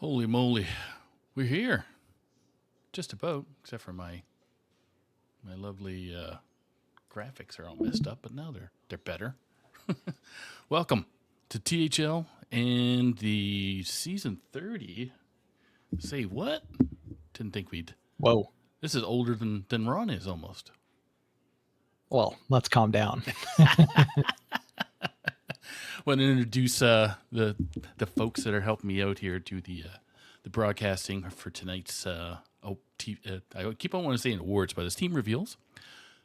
Holy moly, we're here. Just about, except for my lovely graphics are all messed up, but now they're better. Welcome to THL and the season 30. Say what? Didn't think we'd. Whoa. This is older than Ron is almost. Well, let's calm down. Want to introduce the folks that are helping me out here do the broadcasting for tonight's I keep on wanting to say awards, but it's Team Reveals.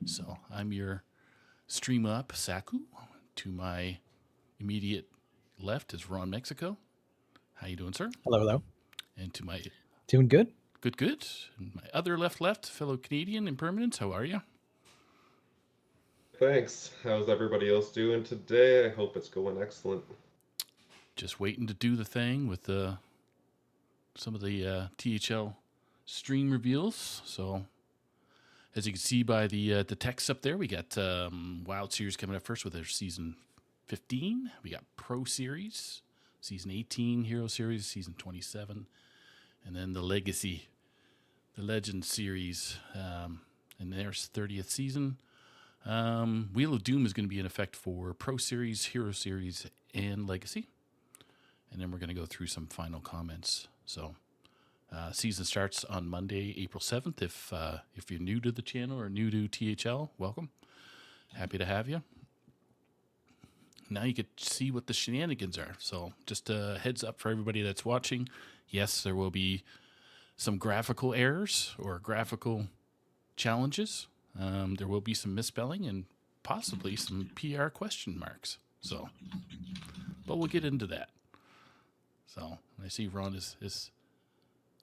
So I'm your stream up Saku. To my immediate left is Ron Mexico. How you doing, sir? Hello. And to my doing good. Good. And my other left, fellow Canadian Impermanence. How are you? Thanks. How's everybody else doing today? I hope it's going excellent. Just waiting to do the thing with some of the THL stream reveals. So, as you can see by the text up there, we got Wild Series coming up first with their season 15. We got Pro Series, season 18, Hero Series, season 27, and then the Legacy, the Legend Series, and their 30th season. Wheel of Doom is going to be in effect for Pro Series, Hero Series, and Legacy. And then we're going to go through some final comments. So, season starts on Monday, April 7th. If you're new to the channel or new to THL, welcome. Happy to have you. Now you get to see what the shenanigans are. So, just a heads up for everybody that's watching. Yes, there will be some graphical errors or graphical challenges. There will be some misspelling and possibly some PR question marks. So, but we'll get into that. So, I see Ron is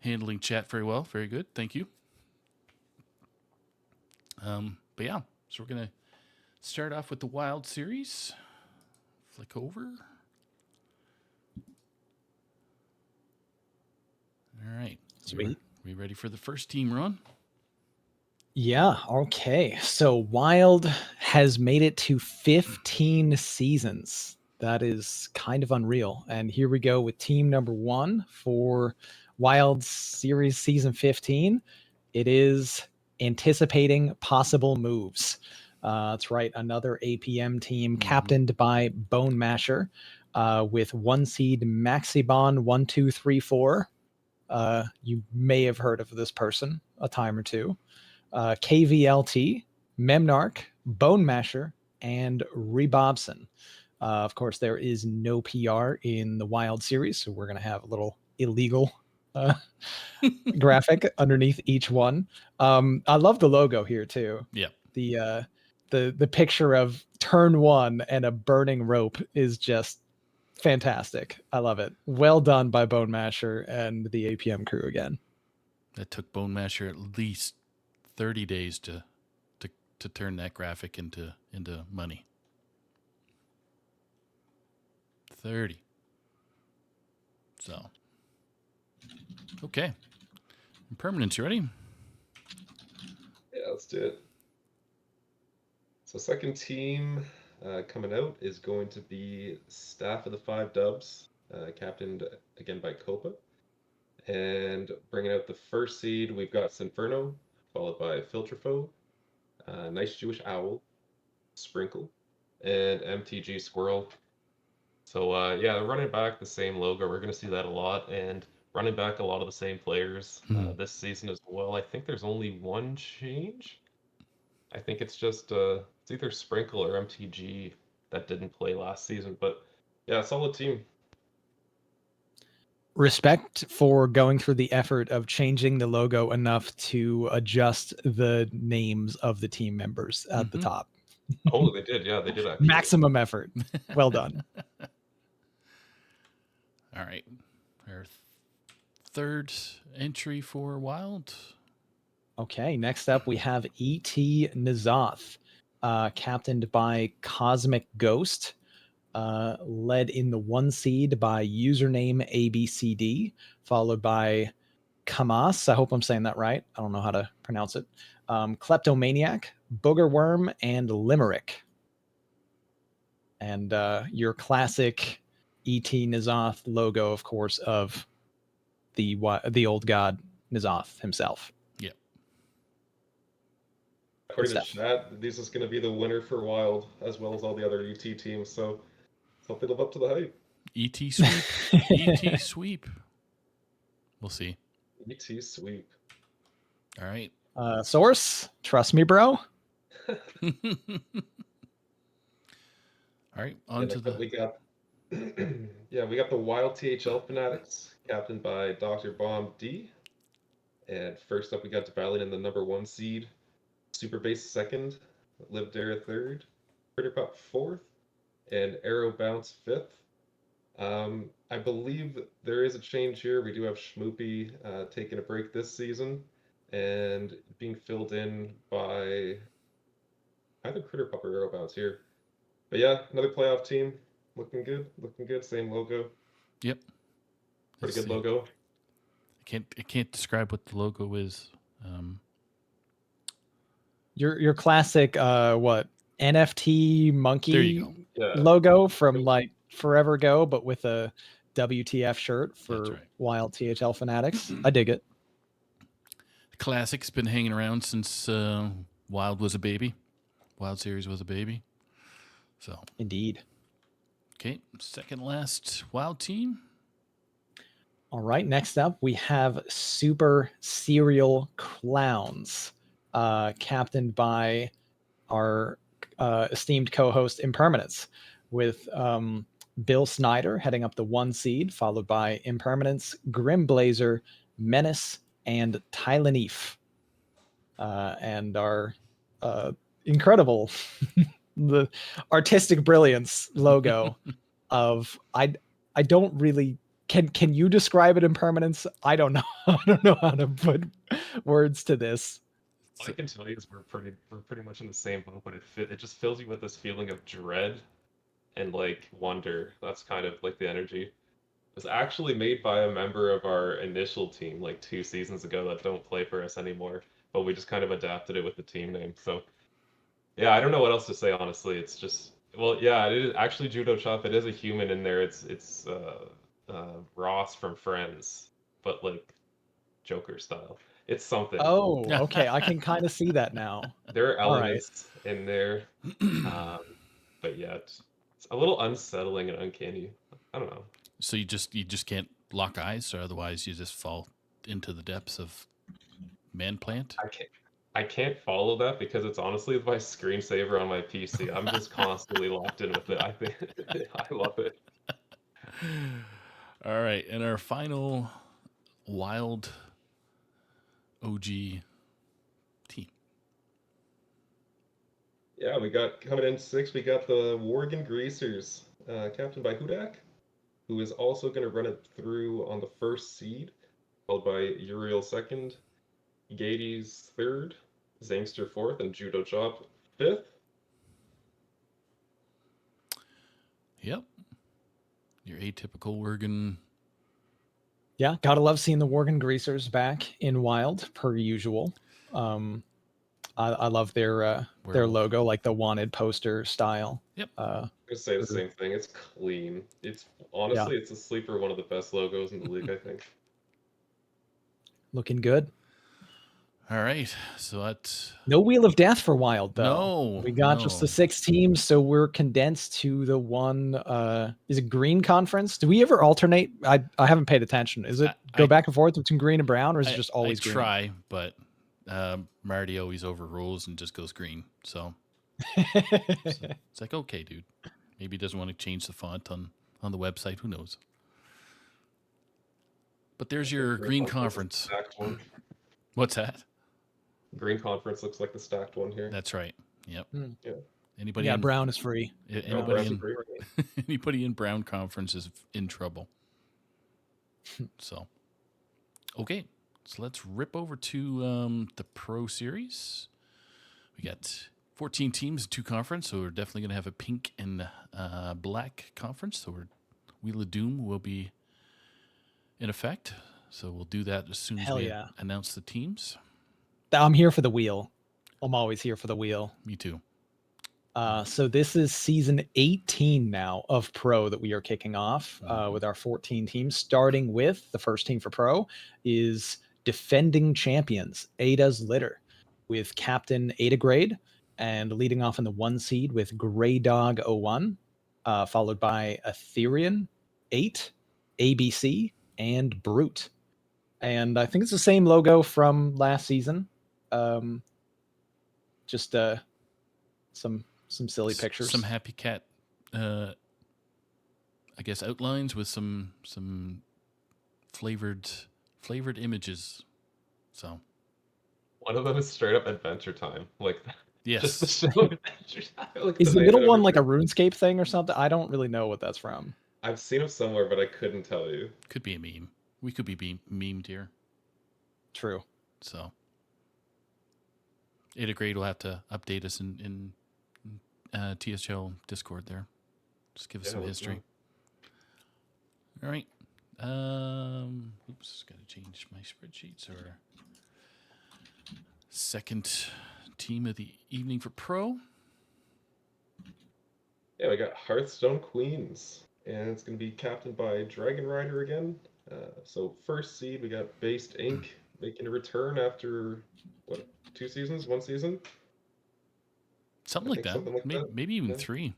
handling chat very well. Very good. Thank you. But yeah, so we're going to start off with the Wild Series. Flick over. All right. Sweet. We ready for the first team run? Yeah, okay. So Wild has made it to 15 seasons. That is kind of unreal. And here we go with team number 1 for Wild Series Season 15. It is anticipating possible moves. That's right, another APM team captained by Bone Masher with 1 seed Maxibon 1234. You may have heard of this person a time or two. KVLT, Memnarch, Bone Masher, and Rebobson. Of course, there is no PR in the Wild series, so we're going to have a little illegal uh, graphic underneath each one. I love the logo here too. Yeah. The picture of turn 1 and a burning rope is just fantastic. I love it. Well done by Bone Masher and the APM crew again. That took Bone Masher at least 30 days to turn that graphic into money. 30. So, okay. Impermanence, you ready? Yeah, let's do it. So second team coming out is going to be Staff of the Five Dubs, captained again by Copa. And bringing out the first seed, we've got Sinferno, followed by Filtrefo, Nice Jewish Owl, Sprinkle, and MTG Squirrel. So yeah, running back the same logo. We're going to see that a lot, and running back a lot of the same players this season as well. I think there's only one change. I think it's just it's either Sprinkle or MTG that didn't play last season. But yeah, solid team. Respect for going through the effort of changing the logo enough to adjust the names of the team members at the top. Oh, they did. Yeah, they did actually. Maximum effort. Well done. All right. Our third entry for Wild. Okay, next up we have E.T. Nazoth, captained by Cosmic Ghost, led in the 1 seed by username ABCD, followed by Kamas. I hope I'm saying that right. I don't know how to pronounce it. Kleptomaniac, Boogerworm, and Limerick. And your classic E.T. Nazoth logo, of course, of the old god Nazoth himself. Yeah. According to chat, this is going to be the winner for Wild, as well as all the other ET teams. So hope they live up to the hype. ET sweep. ET sweep. We'll see. ET sweep. All right. Source, trust me, bro. All right. On to the. We got yeah, we got the Wild THL Fanatics, captained by Dr. Bomb D. And first up, we got battling in the number 1 seed, Super Base second, Lived Air third, Critter Pup fourth, and Arrow Bounce fifth. I believe there is a change here. We do have Schmoopy taking a break this season and being filled in by either Critter Pup or Arrow Bounce here. But yeah, another playoff team. Looking good. Same logo. Yep. Pretty good logo. I can't describe what the logo is. Your classic what NFT monkey logo from like forever ago, but with a WTF shirt for Wild THL Fanatics. I dig it. The classic's been hanging around since Wild was a baby. Wild Series was a baby. So indeed. Okay, second last Wild team. All right, next up we have Super Serial Clowns, captained by our esteemed co-host Impermanence, with Bill Snyder heading up the 1 seed, followed by Impermanence, Grim Blazer, Menace, and Tylenif. And our incredible the artistic brilliance logo of I don't really can you describe it, Impermanence? I don't know. I don't know how to put words to this. All I can tell you is we're pretty much in the same boat, but it just fills you with this feeling of dread and like wonder. That's kind of like the energy. was actually made by a member of our initial team like 2 seasons ago that don't play for us anymore, but we just kind of adapted it with the team name. So yeah, I don't know what else to say honestly. It's just well, yeah, it is actually Judo Chop. It is a human in there. It's Ross from Friends, but like Joker style. It's something. Oh, okay. I can kind of see that now. There are All right. elements in there, um, but yeah, it's a little unsettling and uncanny. I don't know. So you just can't lock eyes, or otherwise you just fall into the depths of man plant. I can't I can't follow that because it's honestly my screensaver on my PC. I'm just constantly locked in with it. I think I love it. All right, and our final wild OG team. Yeah, we got coming in sixth. We got the Worgen Greasers, captained by Hudak, who is also going to run it through on the first seed, followed by Uriel second, Gades third, Zangster fourth, and Judo Chop fifth. Yep, your atypical Wergen. Yeah, gotta love seeing the Worgen Greasers back in Wild per usual. I love their Werewolf. logo, like the wanted poster style. Yep. I'm gonna say the For- same thing. It's clean. It's yeah, honestly, it's a sleeper, one of the best logos in the league, I think. looking good. All right, so that's No Wheel of Death for Wild though. no, We got just the no. 6 teams, so we're condensed to the one. Is it Green Conference? Do we ever alternate? I haven't paid attention. Is it go I back and forth between green and brown, or is it I, just I always green? try, but Marty always overrules and just goes green. So it's like, okay, dude. Maybe he doesn't want to change the font on the website. Who knows? But there's Yeah, your Green green Conference is the conference. stacked one. What's that? Green Conference looks like the stacked one here. That's right. Yep. Hmm. Yeah. Anybody Yeah, in brown is free. Oh, anybody Brown's in free. anybody in brown conference is in trouble. So okay, so let's rip over to the Pro Series. We got 14 teams, 2 conference, so we're definitely going to have a pink and black conference. So Wheel of Doom will be in effect. So we'll do that as soon as Hell we yeah. announce the teams. I'm here for the wheel. I'm always here for the wheel. Me too. So this is season 18 now of Pro that we are kicking off Mhm. with our 14 teams, starting with the first team for Pro is defending champions, Ada's Litter, with Captain Ada Grade, and leading off in the 1 seed with Grey Dog 01, followed by Ethereum 8, ABC, and Brute. And I think it's the same logo from last season. Just some silly pictures. Some Happy Cat, I guess, outlines with some flavored images. So One of them is straight up Adventure Time. Like just the yes, show Adventure Time. Like Is the name of middle one like a everything. RuneScape thing or something? I don't really know what that's from. I've seen him somewhere, but I couldn't tell you. could be a meme. We could be memed here. True. So Ada Grade will have to update us in THL Discord there. Just give us some let us history. know. All right. Oops, got to change my spreadsheets. Or second team of the evening for Pro. Yeah, we got Hearthstone Queens, and it's going to be captained by Dragon Rider again. So first seed, we got Based Inc. making a return after what 2 seasons, 1 season, Something I like think that. something like that. Maybe even Yeah, 3.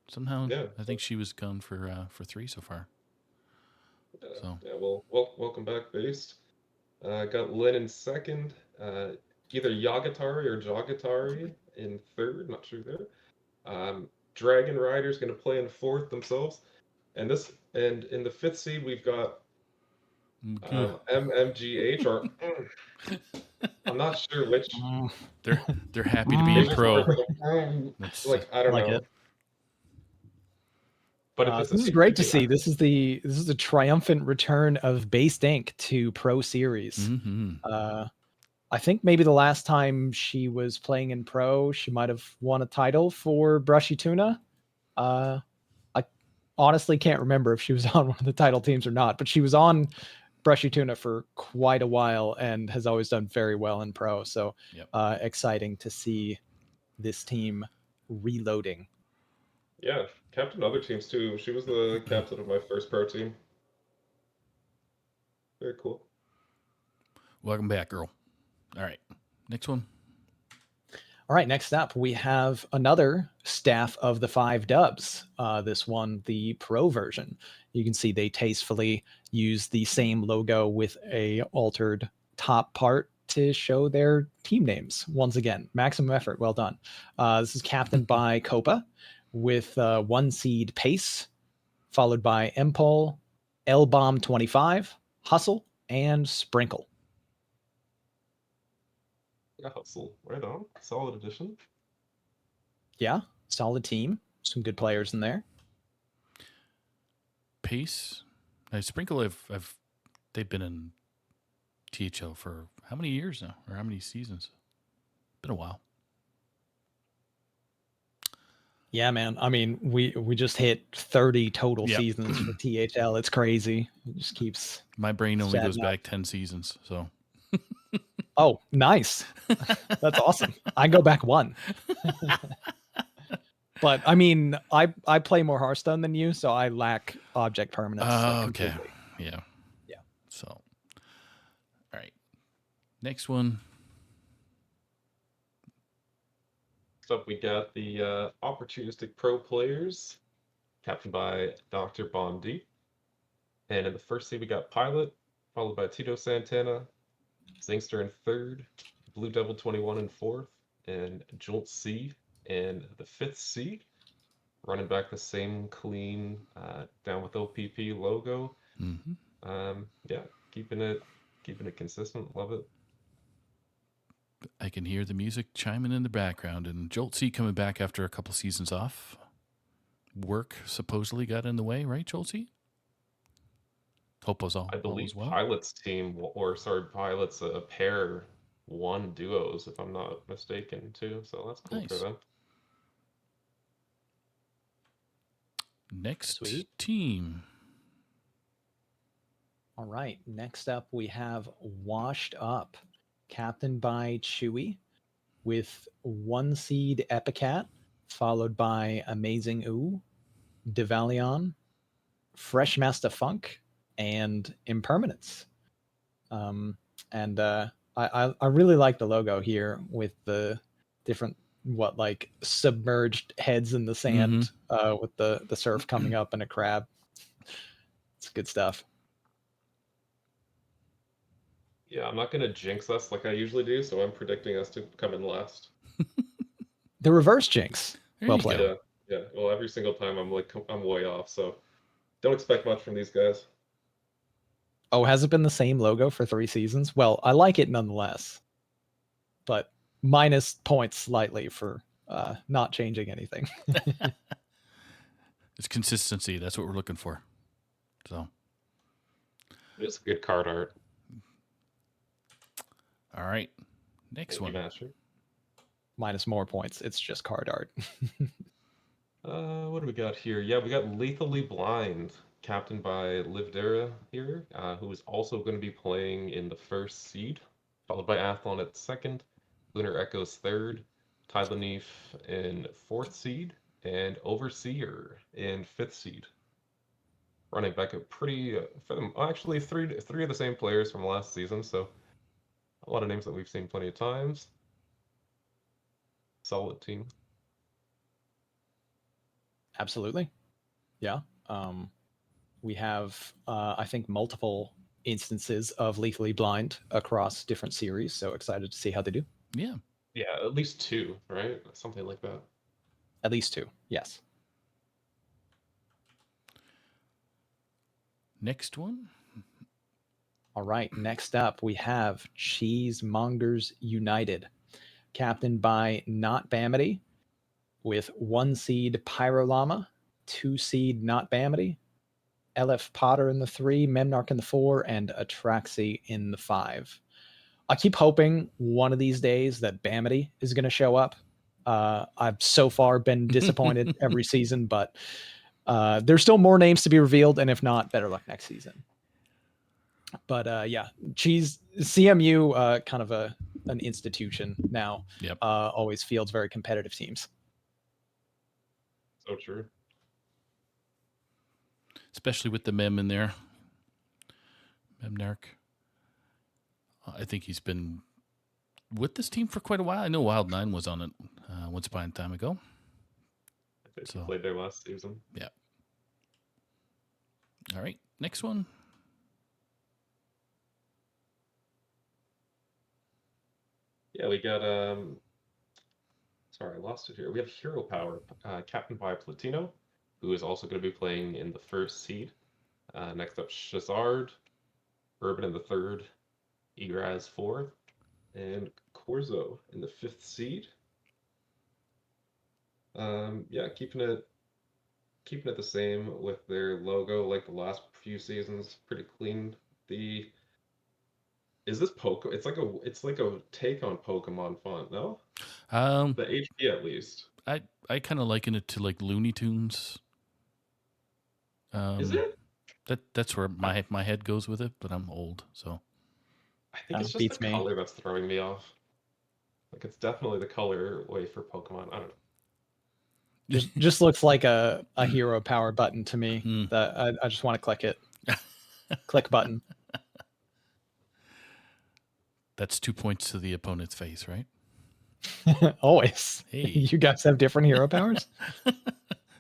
Somehow, yeah. I think she was gone for 3 so far. So Yeah. Well, welcome back, Based. Got Lynn in second. Either Yagatari or Jogatari in third. Not sure there. Dragon Rider's going to play in fourth themselves. And in the fifth seed we've got MMGH or I'm not sure which. they're happy to be They in just Pro. That's like I don't Like know. it. But if it's This is great to see. This is the triumphant return of Based Inc. to Pro Series. I think maybe the last time she was playing in Pro, she might have won a title for Brushy Tuna. I honestly can't remember if she was on one of the title teams or not, but she was on Brushy Tuna for quite a while and has always done very well in pro. So Yep. Exciting to see this team reloading. Yeah, captain other teams too. She was the captain of my first pro team. Very cool. Welcome back, girl. All right. Next one. All right, next up, we have another staff of the 5 dubs. This one, the pro version. You can see they tastefully use the same logo with a altered top part to show their team names. Once again, maximum effort. Well done. This is captained by Copa with 1 seed Pace, followed by Empole, L Bomb 25, Hustle, and Sprinkle. Yeah, Hustle. Right on. Solid addition. Yeah, solid team. Some good players in there. Pace. Now, Sprinkle, they've been in THL for how many years now, or how many seasons? Been a while. Yeah, man. I mean, we just hit 30 total Yep. seasons for THL. It's crazy. It just keeps. My brain only goes Setting up. back 10 seasons, so. Oh, nice. That's awesome. I go back 1. But I mean, I play more Hearthstone than you, so I lack object permanence like Okay. completely. Yeah. Yeah. So, all right. Next one. Next up, we got the opportunistic pro players, captained by Dr. Bondi. And in the first seed, we got Pilot, followed by Tito Santana, Zingster in third, Blue Devil 21 in fourth, and Jolt C in the fifth seed. Running back the same clean down with OPP logo. Yeah, keeping it consistent. Love it. I can hear the music chiming in the background, and Jolt C coming back after a couple seasons off. Work supposedly got in the way, right, Jolt C? Hope was all I was believe well. Pilot's team, or sorry, Pilot's a pair won duos, if I'm not mistaken, too. So that's cool for Nice. them. Next Sweet. team. All right. Next up, we have Washed Up, captained by Chewy, with 1 seed Epicat, followed by Amazing Ooh, Devalion, Fresh Master Funk, and Impermanence. And I really like the logo here with the different like submerged heads in the sand with the surf coming up and a crab. It's good stuff. Yeah, I'm not gonna jinx us like I usually do, so I'm predicting us to come in last. The reverse jinx. There Well you played. go. Yeah. Well, every single time I'm way off, so don't expect much from these guys. Oh, has it been the same logo for 3 seasons? Well, I like it nonetheless, but minus points slightly for not changing anything. It's consistency. That's what we're looking for. So, It's good card art. all right. Next Thank you, one. Master. Minus more points. It's just card art. What do we got here? Yeah, we got Lethally Blind, captained by Livdera here, who is also going to be playing in the first seed, followed by Athlon at second, Lunar Echoes third, Tylenif in fourth seed, and Overseer in fifth seed. Running back a pretty, for them, actually three of the same players from last season, so a lot of names that we've seen plenty of times. Solid team. Absolutely. Yeah. We have, I think, multiple instances of Lethally Blind across different series. So excited to see how they do. Yeah. Yeah, at least 2, right? Something like that. At least 2. Yes. Next one. All right. Next up, we have Cheesemongers United, captained by Not Bamity, with 1 seed Pyrolama, 2 seed Not Bamity, LF Potter in the 3, Memnarch in the 4, and Atraxi in the 5. I keep hoping one of these days that Bamity is going to show up. I've so far been disappointed every season, but There's still more names to be revealed, and if not, better luck next season. But yeah, CMU, kind of an institution now. Yep. Always fields very competitive teams. So true. Especially with the Mem in there. Memnark. I think he's been with this team for quite a while. I know Wild9 was on it once upon a time ago. I think So- he played there last season. Yeah. All right. Next one. Yeah, we got sorry, I lost it here. We have Hero Power, captained by Platino, who is also going to be playing in the first seed. Next up, Shazard, Urban in the third, Egraz fourth, and Corzo in the fifth seed. Yeah, keeping it the same with their logo like the last few seasons. Pretty clean. Is this Poke? It's like a take on Pokemon font, no? The HP at least. I kind of liken it to like Looney Tunes. Is it? That's where my head goes with it, but I'm old, so I think it's just Beats the me. color that's throwing me off. Like it's definitely the color way for Pokemon. I don't know. Just looks like a hero power button to me. Hmm. That I just want to click it. Click button. that's 2 points to the opponent's face, right? Always. Hey. You guys have different hero powers?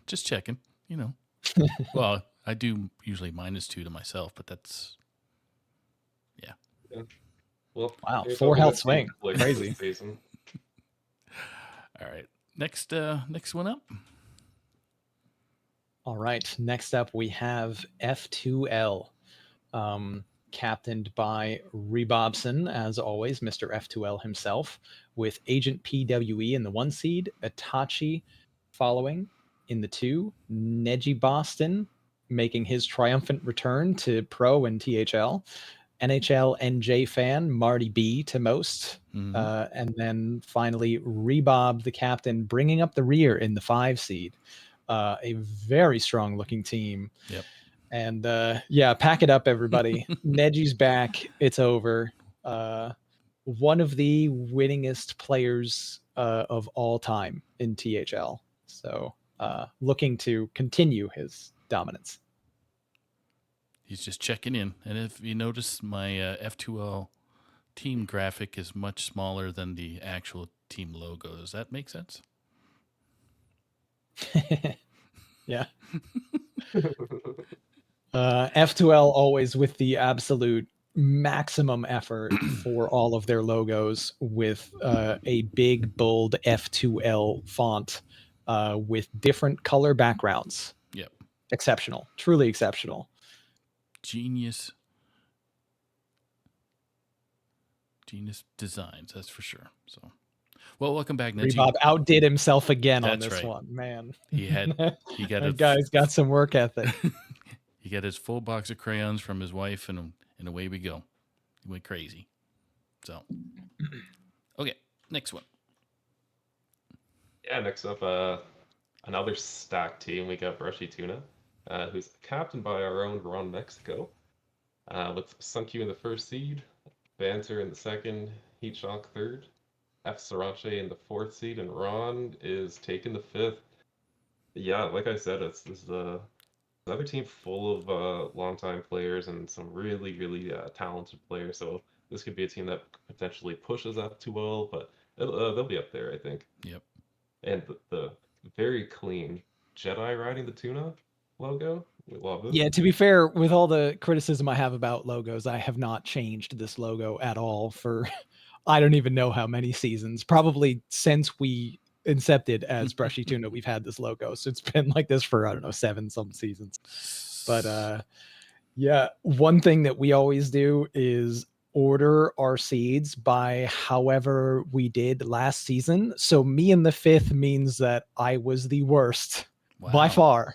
Just checking, you know. Well, I do usually -2 to myself, but that's Well, Wow, here's 4 hoping health this team swing. clicks Crazy. this season. all right. Next one up. All right. Next up, we have F2L, captained by Rebobson, as always, Mr. F2L himself, with Agent PWE in the 1 seed, Itachi following in the 2, Neji Boston making his triumphant return to Pro and THL, NHL NJ fan Marty B to most. Mhm. And then finally, Rebob, the captain, bringing up the rear in the 5 seed. A very strong looking team. Yep. And yeah, pack it up, everybody. Neji's back. It's over. One of the winningest players of all time in THL. So looking to continue his dominance. He's just checking in, and if you notice, my F2L team graphic is much smaller than the actual team logo. Does that make sense? Yeah. F2L always with the absolute maximum effort for all of their logos with a big, bold F2L font with different color backgrounds. Yep. Exceptional. Truly exceptional. Genius designs, that's for sure. So, well, welcome back, Neji. Rebob outdid himself again on That's this right. one, man. He got that guy's got some work ethic. He got his full box of crayons from his wife, and away we go. He went crazy. So, okay, next one. Yeah, next up, another stacked team. We got Brushy Tuna, who's captained by our own Ron Mexico, with Sunkyu in the first seed, Banter in the second, Heat Shock third, F Sriracha in the fourth seed, and Ron is taking the fifth. Yeah, like I said, this is another team full of longtime players and some really, really talented players. So this could be a team that potentially pushes F2L, but they'll be up there, I think. Yep. And the very clean Jedi riding the tuna logo. We love it. Yeah, to be fair, with all the criticism I have about logos, I have not changed this logo at all for I don't even know how many seasons. Probably since we incepted as Brushy Tuna, we've had this logo. So it's been like this for, I don't know, 7 some seasons. But yeah, one thing that we always do is order our seeds by however we did last season. So me in the 5th means that I was the worst by Wow. far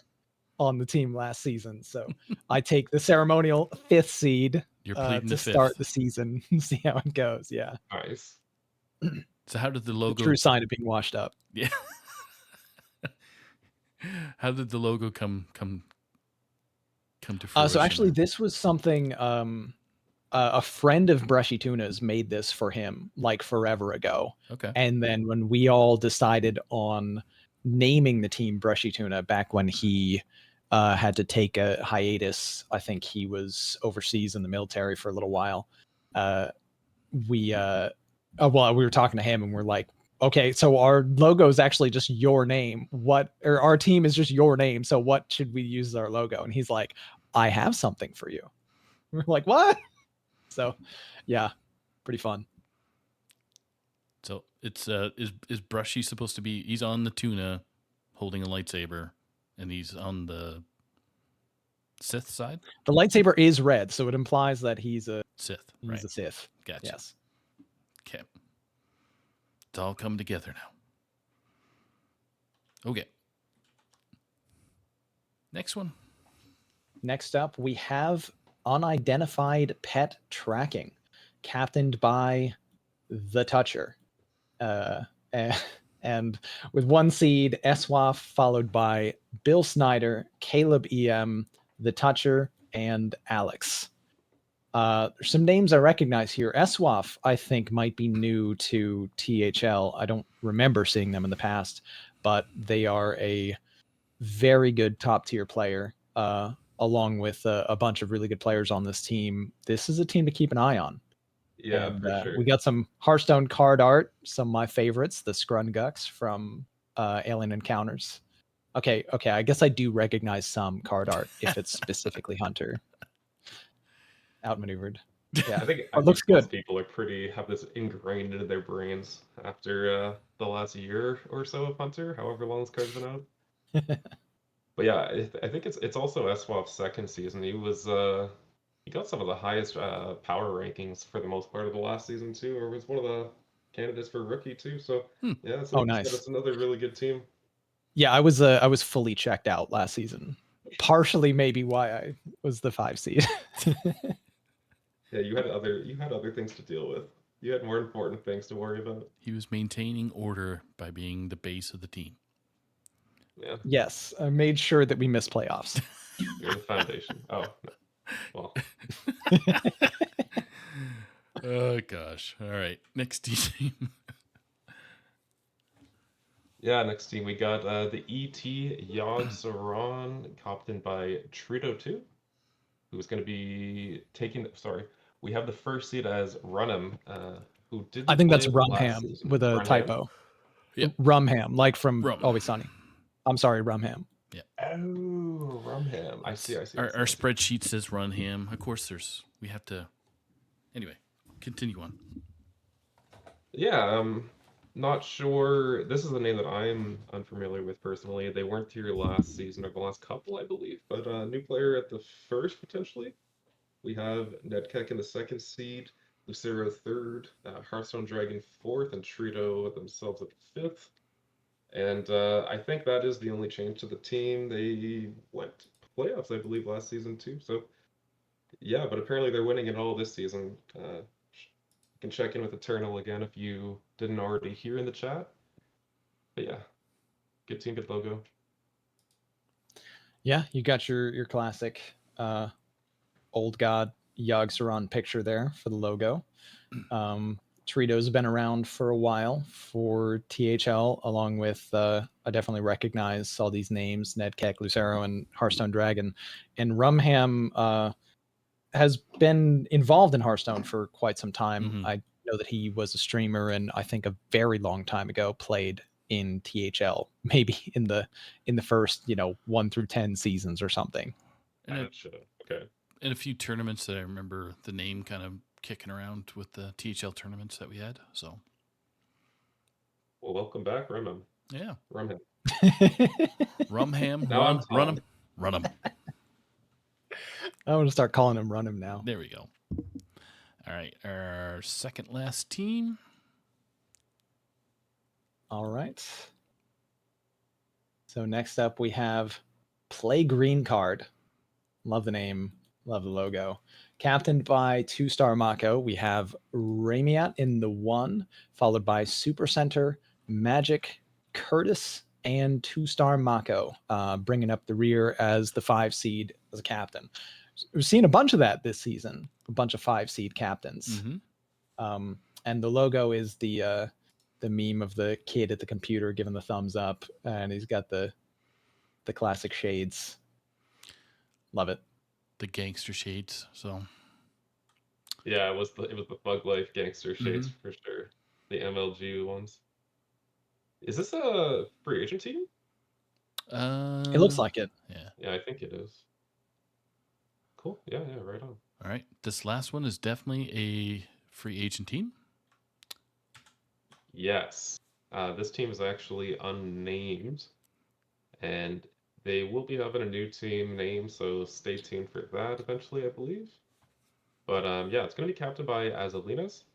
on the team last season. So I take the ceremonial 5th seed You're pleading to the start fifth. the season and see how it goes. Yeah. Nice. So how did the The logo? true sign of being washed up. Yeah. How did the logo come to fruition? So actually, there? this was something a friend of Brushy Tuna's made this for him like forever ago. Okay. And then when we all decided on naming the team Brushy Tuna back when he had to take a hiatus, I think he was overseas in the military for a little while. We well, we were talking to him and we're like, okay, so our logo is actually just your name. Or our team is just your name. So what should we use as our logo? And he's like, I have something for you. We're like, what? So, yeah, pretty fun. So it's is Brushy supposed to be? He's on the tuna, holding a lightsaber, and he's on the Sith side. The lightsaber is red, so it implies that he's a Right? Sith. Gotcha. Yes. Okay. It's all come together now. Okay. Next one. Next up, we have unidentified pet tracking, captained by the Toucher. And with one seed, SWAF, followed by Bill Snyder, Caleb EM, the Toucher, and Alex. There's some names I recognize here. SWAF, I think, might be new to THL. I don't remember seeing them in the past, but they are a very good top tier player, along with a bunch of really good players on this team. This is a team to keep an eye on. Yeah, And for sure. we got some Hearthstone card art, some of my favorites, the Scrungucks from Alien Encounters. Okay, I guess I do recognize some card art if it's specifically Hunter. Outmaneuvered. Yeah, I think it looks most good. people are have this ingrained into their brains after the last year or so of Hunter, however long this card's been out. But yeah, I think it's also SWAP's second season. He got some of the highest power rankings for the most part of the last season too, or was one of the candidates for rookie too. So yeah, it's Oh, like you said, nice. it's another really good team. Yeah, I was fully checked out last season. Partially, maybe why I was the 5 seed. Yeah, you had other things to deal with. You had more important things to worry about. He was maintaining order by being the base of the team. Yeah, Yes, I made sure that we missed playoffs. you're the foundation. Oh, no. Well, Oh gosh. All right. Next team. yeah, next team we got the ET Yogg Saron, captained by Trito 2, who's going to be taking. Sorry, we have the first seed as Runham, who didn't I think play that's last Rumham season. with a Runham? typo. Yep. Rumham, like from Rum. Always Sunny. I'm sorry, Rumham. Yeah. Oh, Rumham. I see. Our spreadsheet says run him. Of course, we have to. Anyway, continue on. Yeah, not sure. This is a name that I'm unfamiliar with personally. They weren't here last season or the last couple, I believe, but new player at the first potentially. We have Nedkek in the second seed, Lucero third, Hearthstone Dragon fourth, and Trito themselves at the fifth. And I think that is the only change to the team. They went to playoffs, I believe, last season too. So yeah, but apparently they're winning it all this season. You can check in with Eternal again if you didn't already hear in the chat. But yeah, good team, good logo. Yeah, you got your classic old god Yogg Saron picture there for the logo. Trito's been around for a while for THL, along with I definitely recognize all these names: Nedkek, Lucero, and Hearthstone Dragon. And Rumham has been involved in Hearthstone for quite some time. Mm-hmm. I know that he was a streamer, and I think a very long time ago played in THL, maybe in the first 1 through 10 seasons or something. Okay. In a few tournaments that I remember the name kind of kicking around with the THL tournaments that we had. So, well, welcome back, Rumham. Yeah. Rumham. Rumham, Now I'm run Tom. him, run him. I'm going to start calling him Run Him now. There we go. All right, our second last team. All right. So next up we have Play Green Card. Love the name, love the logo. Captained by 2-star Mako, we have Ramiat in the 1, followed by Super Center, Magic, Curtis, and 2-star Mako, bringing up the rear as the 5 seed as a captain. We've seen a bunch of that this season, a bunch of 5 seed captains. And the logo is the meme of the kid at the computer giving the thumbs up, and he's got the classic shades. Love it. The gangster shades. So Yeah, it was the Bug Life gangster shades for sure. The MLG ones. Is this a free agent team? It looks like it. Yeah. Yeah, I think it is. Cool. Yeah, right on. All right. This last one is definitely a free agent team. Yes. This team is actually unnamed, and they will be having a new team name, so stay tuned for that eventually, I believe. But yeah, it's going to be captained by Azalinas,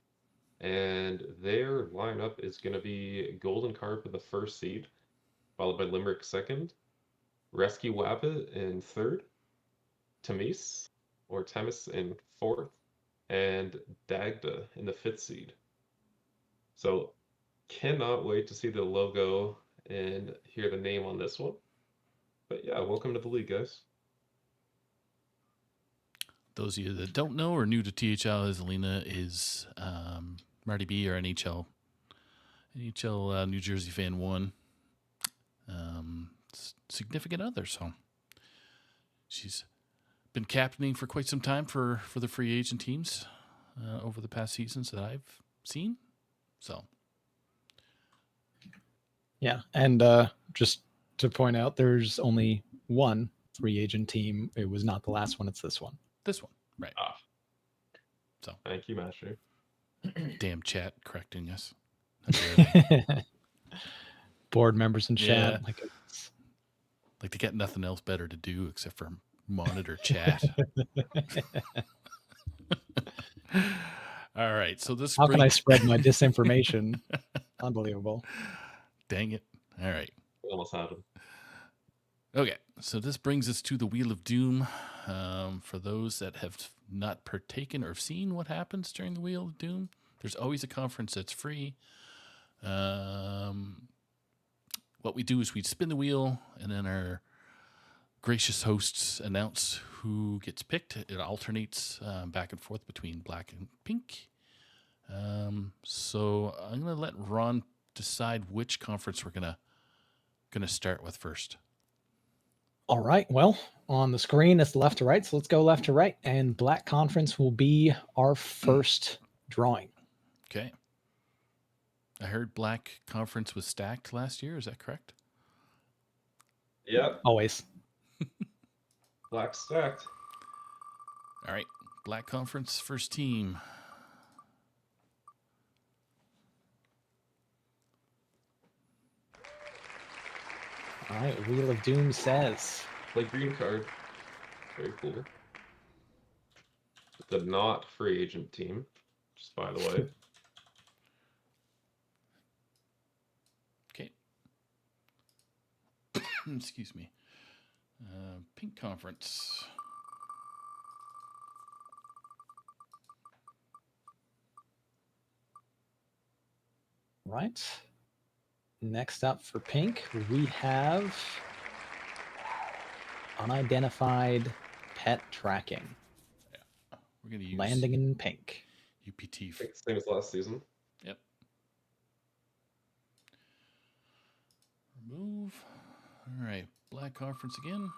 and their lineup is going to be Golden Carp in the first seed, followed by Limerick second, Rescue Wabbit in third, Tamis or Temis in fourth, and Dagda in the fifth seed. So cannot wait to see the logo and hear the name on this one. But yeah, welcome to the league, guys. Those of you that don't know or new to THL, Azalina is Marty B, or NHL New Jersey Fan 1. Significant other, so she's been captaining for quite some time for the free agent teams over the past seasons that I've seen. So yeah, and just to point out, there's only one free agent team. It was not the last one, it's this one. This one, right. So thank you, Master. Damn chat correcting us. Board members in chat. Yeah. Like they got nothing else better to do except for monitor chat. All right, so this. How can I spread my disinformation? Unbelievable. Dang it! All right, We almost had him. Okay, so this brings us to the Wheel of Doom. For those that have not partaken or seen what happens during the Wheel of Doom, there's always a conference that's free. What we do is we spin the wheel, and then our gracious hosts announce who gets picked. It alternates back and forth between black and pink. So I'm going to let Ron decide which conference we're gonna start with first. All right. Well, on the screen it's left to right, so let's go left to right. And Black Conference will be our first drawing. Okay. I heard Black Conference was stacked last year. Is that correct? Yep. Always. Black stacked. All right. Black Conference, first team. All right. Wheel of Doom says. Play green card. Very cool. The not free agent team, just by the way. Okay. Excuse me. Pink Conference. Right. Next up for pink, we have unidentified pet tracking. Yeah. We're going to use landing in pink. UPT. Same as last season. Yep. Remove. All right. Black Conference again.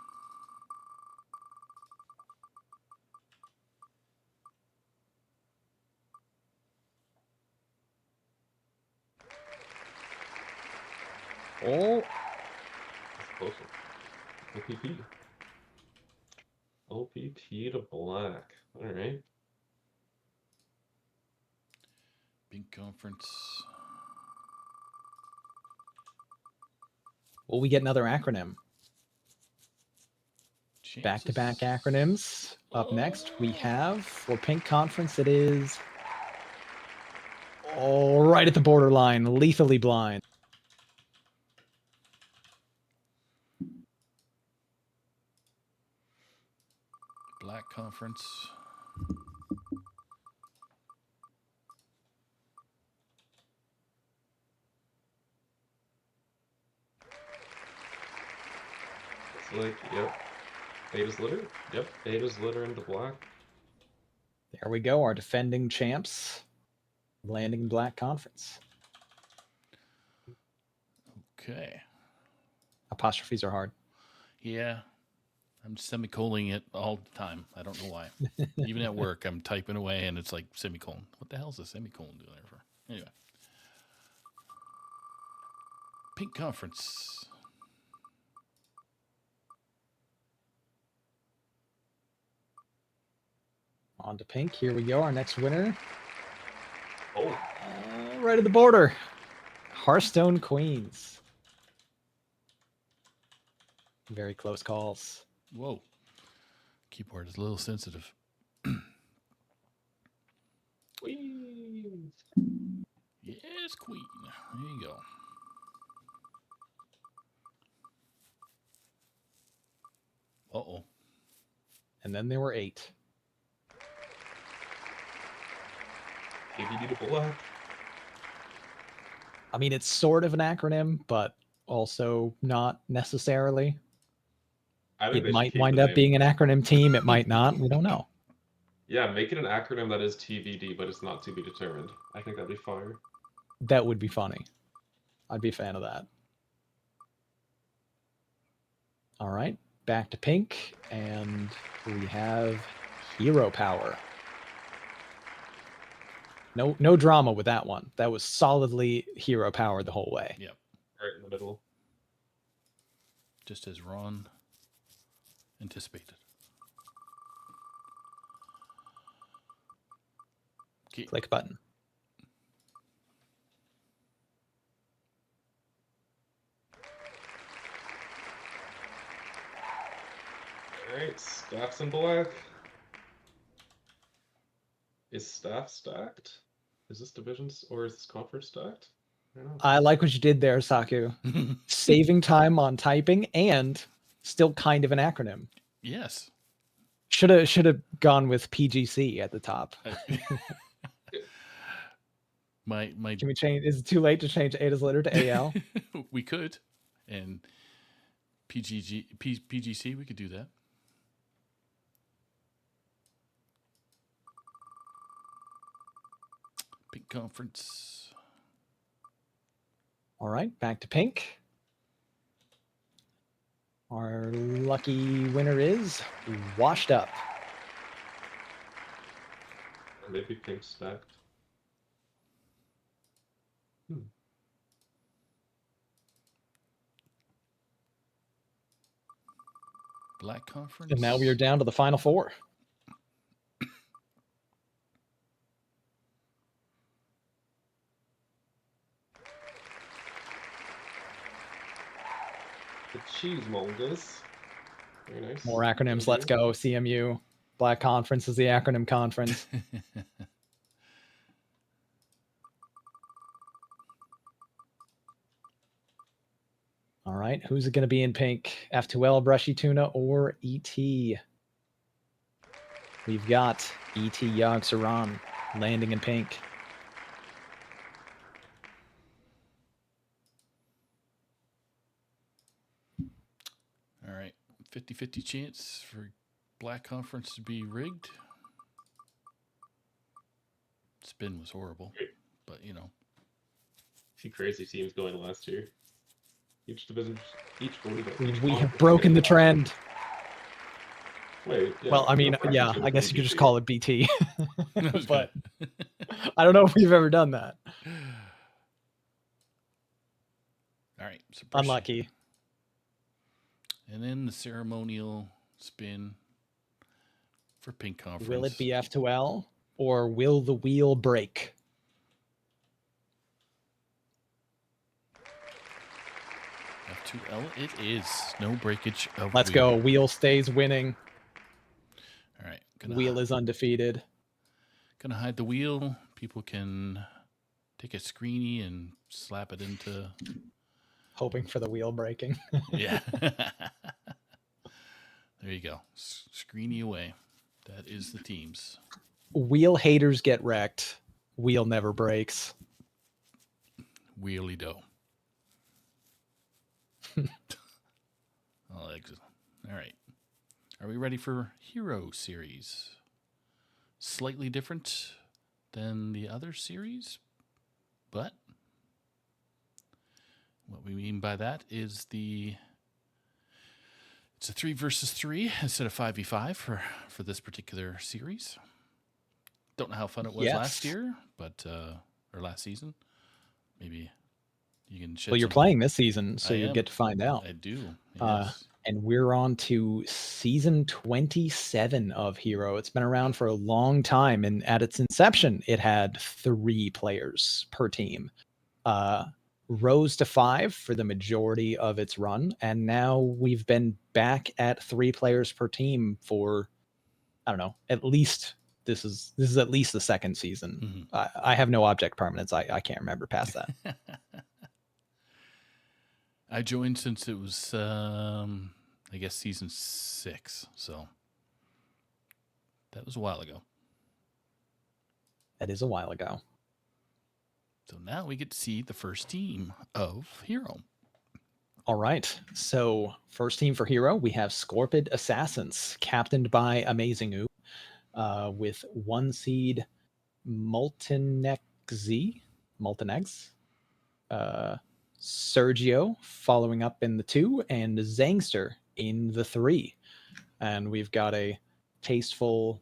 Oh, Close one. OPP. OPP to black. All right. Pink Conference. will we get another acronym? Back-to-back acronyms. Up next, we have, for Pink Conference, it is right at the borderline, lethally blind. Black Conference. Looks like, yep. Ada's litter? Yep, Ada's litter into black. There we go. Our defending champs landing in Black Conference. Okay. Apostrophes are hard. Yeah. I'm semicolon it all the time. I don't know why. Even at work, I'm typing away and it's like semicolon. What the hell is a semicolon doing there for? Anyway. Pink Conference. On to pink. Here we go. Our next winner. Oh, Right at the border. Hearthstone Queens. Very close calls. Whoa. Keyboard is a little sensitive. Queens. Yes, Queen. There you go. Uh-oh. And then there were 8. TBD to black. I mean, it's sort of an acronym, but also not necessarily. I think It they should might keep wind the up name. being an acronym team. It might not. We don't know. Yeah, make it an acronym that is TBD, but it's not to be determined. I think that'd be fire. That would be funny. I'd be a fan of that. All right, back to pink, and we have Hero Power. No drama with that one. That was solidly Hero Power the whole way. Yep. Right in the middle. Just as Ron anticipated. Okay. Click button. Alright, staff's in black. Is staff stacked? Is this divisions or is this conference stacked? I don't know. I like what you did there, Saku. Saving time on typing and still kind of an acronym. Yes. Should have gone with PGC at the top. My Can we change? Is it too late to change Ada's letter to AL? we could. And PGC, we could do that. Pink Conference. All right, back to pink. Our lucky winner is Washed Up. Or maybe pink stacked. Black Conference. And now we are down to the final 4. The cheesemongers. Very nice. More acronyms. Let's go. CMU. Black Conference is the acronym conference. All right. Who's it going to be in pink? F2L, Brushy Tuna, or ET? We've got ET Yogg Saran landing in pink. All right. 50-50 chance for Black Conference to be rigged. Spin was horrible, but you know. Few crazy teams going last year. Each division, each We have broken the trend. Wait, yeah, Well, I mean, no yeah, preference I guess you could BT. just call it BT. But Good. I don't know if we've ever done that. All right. Suppression. Unlucky. And then the ceremonial spin for Pink Conference. Will it be F2L or will the wheel break? F2L it is. No breakage of Let's wheel. go. Wheel stays winning. All right. Wheel is undefeated. Gonna hide the wheel. People can take a screeny and slap it into. Hoping for the wheel breaking. Yeah. There you go. Screeny away. That is the teams. Wheel haters get wrecked. Wheel never breaks. Wheelie dough. I'll exit. All right. Are we ready for Hero Series? Slightly different than the other series, but what we mean by that is it's a 3 versus 3 instead of 5v5 for this particular series. Don't know how fun it was last Yes. year, but or last season. Maybe you can shed Well, you're some. playing this season, so I you'll am. get to find out. I do. Uh, Yes. and we're on to season 27 of Hero. It's been around for a long time, and at its inception, it had 3 players per team. Rose to 5 for the majority of its run, and now we've been back at 3 players per team for, I don't know, at least this is at least the second season. I have no object permanence. I can't remember past that. I joined since it was, I guess, season 6. So that was a while ago. That is a while ago. So now we get to see the first team of Hero. All right. So first team for Hero, we have Scorpid Assassins, captained by Amazing Oo, with 1 seed Multinex, Sergio following up in the 2, and Zangster in the 3. And we've got a tasteful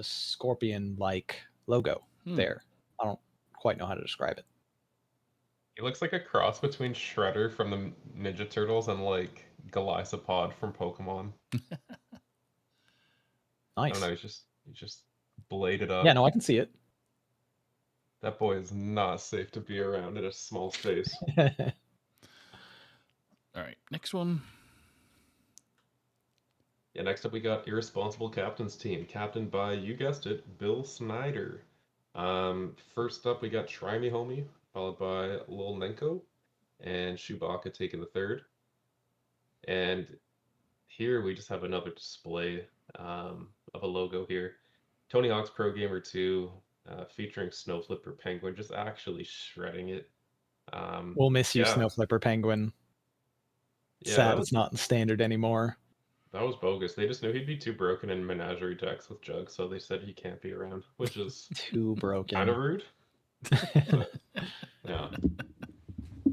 scorpion-like logo there. I don't quite know how to describe it. He looks like a cross between Shredder from the Ninja Turtles and like Golisopod from Pokemon. I don't Nice. know, he's just bladed up. Yeah, no, I can see it. That boy is not safe to be around in a small space. All right, next one. Yeah, next up we got Irresponsible Captain's Team, captained by, you guessed it, Bill Snyder. First up we got Try Me Homie, followed by Lil Nenko, and Chewbacca taking the third. And here we just have another display of a logo here. Tony Hawk's Pro Gamer 2, featuring Snow Flipper Penguin, just actually shredding it. We'll miss you, Yeah, Snow Flipper Penguin. yeah, Sad it's not in standard anymore. that was bogus. They just knew he'd be too broken in menagerie decks with Jug, so they said he can't be around, which is Too broken. kind of rude. But yeah,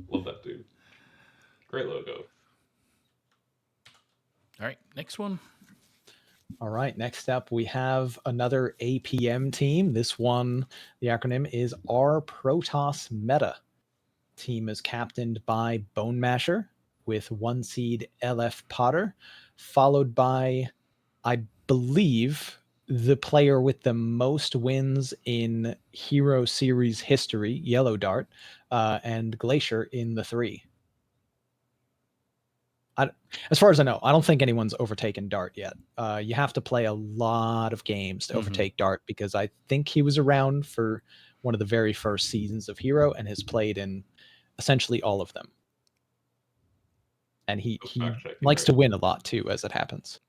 love that dude. Great logo. All right, next one. All right, next up we have another APM team. This one, the acronym is R Protoss Meta. Team is captained by Bone Masher with 1 seed LF Potter, followed by, I believe, the player with the most wins in Hero Series history, Yellow Dart, and Glacier in the 3. As far as I know, I don't think anyone's overtaken Dart yet. You have to play a lot of games to overtake Dart, because I think he was around for one of the very first seasons of Hero and has played in essentially all of them. And he likes to win a lot too, as it happens.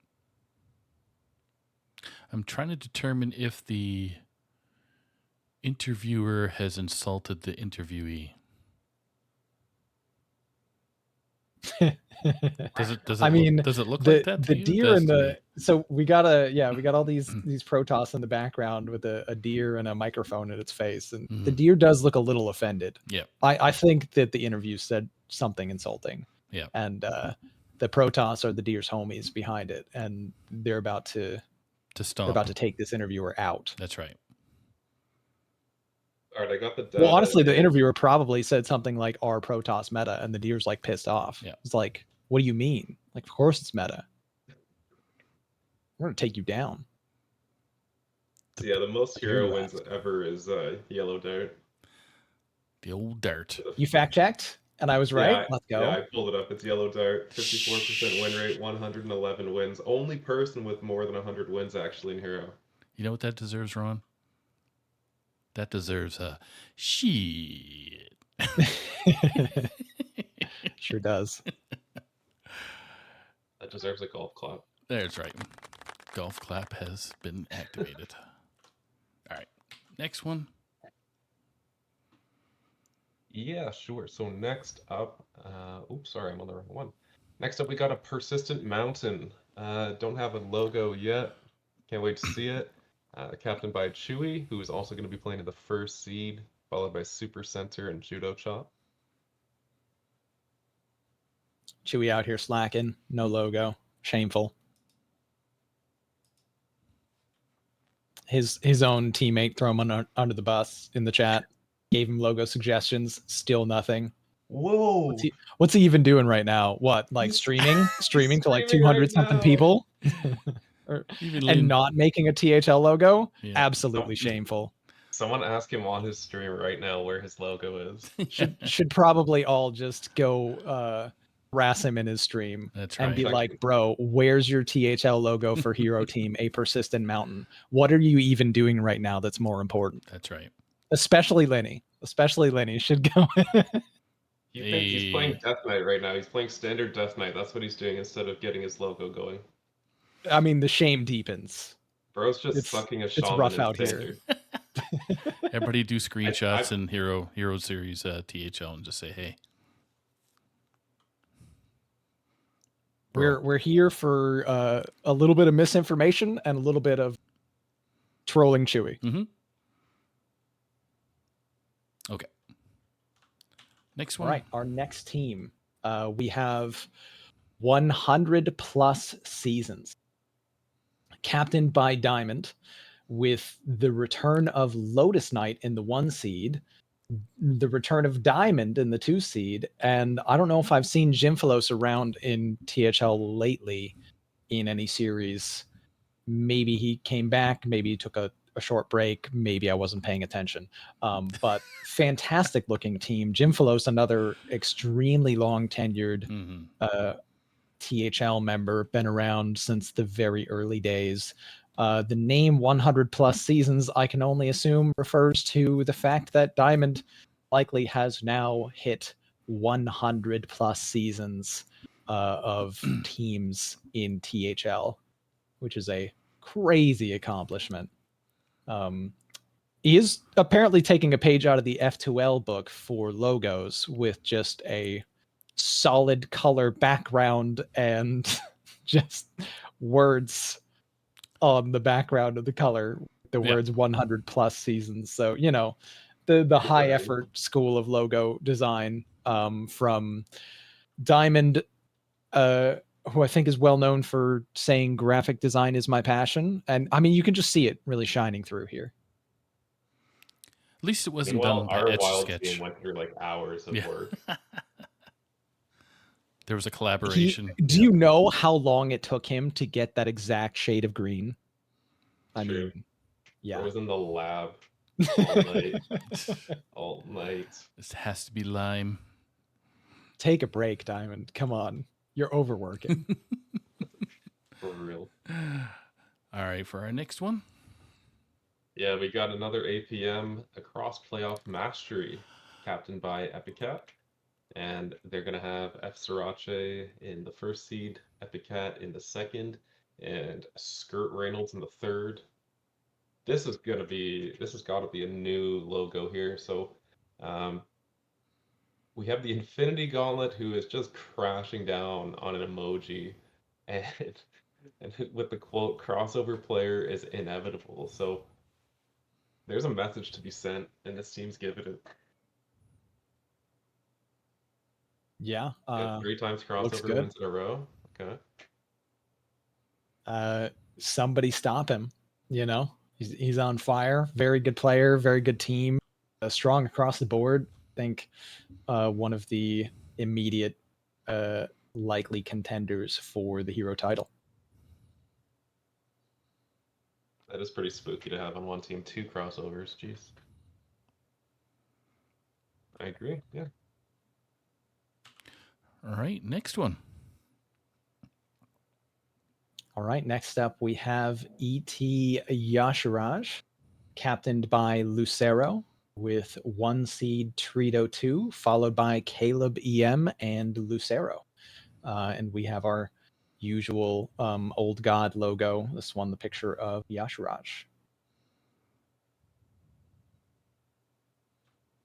I'm trying to determine if the interviewer has insulted the interviewee. Does it look like that to the you? deer and the so we got all these Protoss in the background with a deer and a microphone in its face, and the deer does look a little offended. Yeah, I think that the interview said something insulting. Yeah, and the Protoss are the deer's homies behind it, and they're about to stomp. they're about to take this interviewer out. That's right. All right, I got the data. Well, honestly, the interviewer probably said something like "our Protoss meta," and the deer's like pissed off. Yeah. It's like, what do you mean? Like, of course it's meta. We're gonna take you down. So yeah, the most Hero wins ever is Yellow Dart. The old Dart. You fact checked, and I was right. Yeah, Let's go. Yeah, I pulled it up. It's Yellow Dart, 54% win rate, 111 wins. Only person with more than 100 wins actually in Hero. You know what that deserves, Ron? That deserves a shit. Sure does. That deserves a golf clap. That's right. Golf clap has been activated. All right. Next one. Yeah, sure. So next up, oops, sorry, I'm on the wrong one. Next up, we got a Persistent Mountain. Don't have a logo yet. Can't wait to see it. Captained by Chewy, who is also going to be playing in the first seed, followed by Super Center and Judo Chop. Chewy out here slacking. No logo. Shameful. His own teammate throw him under the bus in the chat. Gave him logo suggestions. Still nothing. Whoa! What's he even doing right now? What, like He's- streaming he's to like streaming 200 right something now. people? Even And not making a THL logo? Yeah. Absolutely shameful. Someone ask him on his stream right now where his logo is. Should probably all just go harass him in his stream. That's and right. be like, bro, where's your THL logo for Hero Team, a persistent mountain? What are you even doing right now that's more important? That's right. Especially Lenny. Especially Lenny should go. He thinks he's Hey. playing Death Knight right now. He's playing standard Death Knight. That's what he's doing instead of getting his logo going. I mean, the shame deepens. Bro's just It's- sucking a it's shaman rough in out here. standard. Everybody do screenshots I- in Hero Series THL and just say, hey. Bro. We're here for a little bit of misinformation and a little bit of trolling Chewy. Mm-hmm. Okay. Next one. All right, our next team. We have 100 plus seasons. Captained by Diamond, with the return of Lotus Knight in the 1 seed, the return of Diamond in the 2 seed, and I don't know if I've seen Jimfalos around in THL lately in any series. Maybe he came back, maybe he took a short break, maybe I wasn't paying attention. But fantastic looking team. Jimfalos, another extremely long tenured THL member, been around since the very early days. The name 100 plus seasons, I can only assume, refers to the fact that Diamond likely has now hit 100 plus seasons of teams in THL, which is a crazy accomplishment. He is apparently taking a page out of the F2L book for logos with just a solid color background and just words on the background of the color, the words 100 plus seasons. So, you know, the high effort school of logo design from Diamond, who I think is well known for saying graphic design is my passion. And I mean, you can just see it really shining through here. At least it wasn't Meanwhile, done by our Etch a Wild Sketch. team went through like hours of work. There was a collaboration. Do you know how long it took him to get that exact shade of green? I True. mean, yeah. It was in the lab all night. All night. This has to be lime. Take a break, Diamond. Come on. You're overworking. For real. All right, for our next one. Yeah, we got another APM across playoff mastery, captained by Epicat. And they're going to have F Sriracha in the first seed, Epicat in the second, and Skirt Reynolds in the third. This has got to be a new logo here. So we have the Infinity Gauntlet, who is just crashing down on an emoji, and with the quote, crossover player is inevitable. So there's a message to be sent, and this team's giving it. Yeah. 3 times crossover wins in a row. Okay. Somebody stop him. You know, he's on fire. Very good player. Very good team. Strong across the board. I think one of the immediate likely contenders for the hero title. That is pretty spooky to have on one team 2 crossovers. Jeez. I agree. Yeah. All right, next one. All right, next up we have E.T. Yashiraj, captained by Lucero, with 1 seed Trito 2, followed by Caleb EM and Lucero. And we have our usual old god logo. This one, the picture of Yashiraj.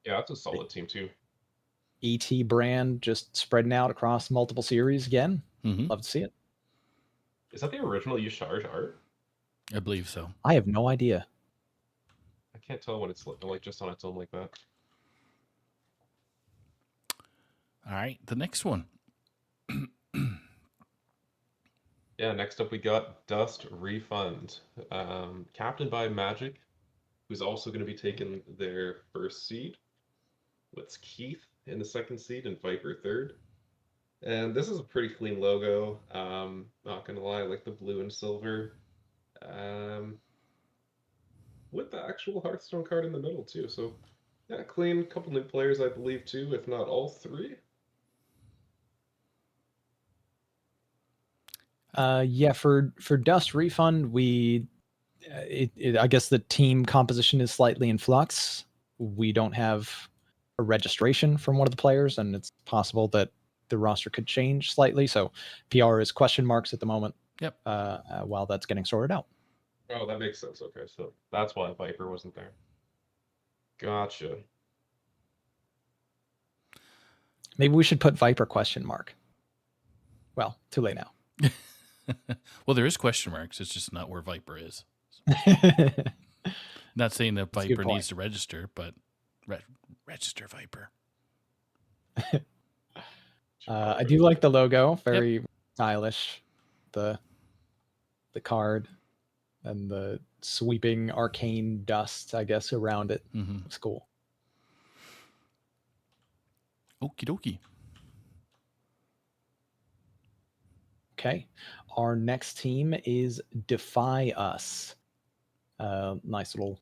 Yeah, that's a solid team too. ET brand just spreading out across multiple series again. Mm-hmm. Love to see it. Is that the original Yusharj art? I believe so. I have no idea. I can't tell when it's like just on its own like that. All right, the next one. Yeah, next up we got Dust Refund, captained by Magic, who's also going to be taking their first seed. With Keith in the second seed and Viper third. And this is a pretty clean logo. Not gonna lie, I like the blue and silver. With the actual Hearthstone card in the middle too. So yeah, clean. Couple new players, I believe, too, if not all three. Yeah, for Dust Refund, I guess the team composition is slightly in flux. We don't have a registration from one of the players, and it's possible that the roster could change slightly. So PR is question marks at the moment. Yep. While that's getting sorted out. Oh, that makes sense. Okay, so that's why Viper wasn't there. Gotcha. Maybe we should put Viper question mark. Well, too late now. Well, there is question marks. It's just not where Viper is. Not saying that That's a good Viper point. needs to register, but register Viper. I do like the logo. Very stylish. The card and the sweeping arcane dust, I guess, around it. Mm-hmm. It's cool. Okie dokie. Okay. Our next team is Defy Us. Nice little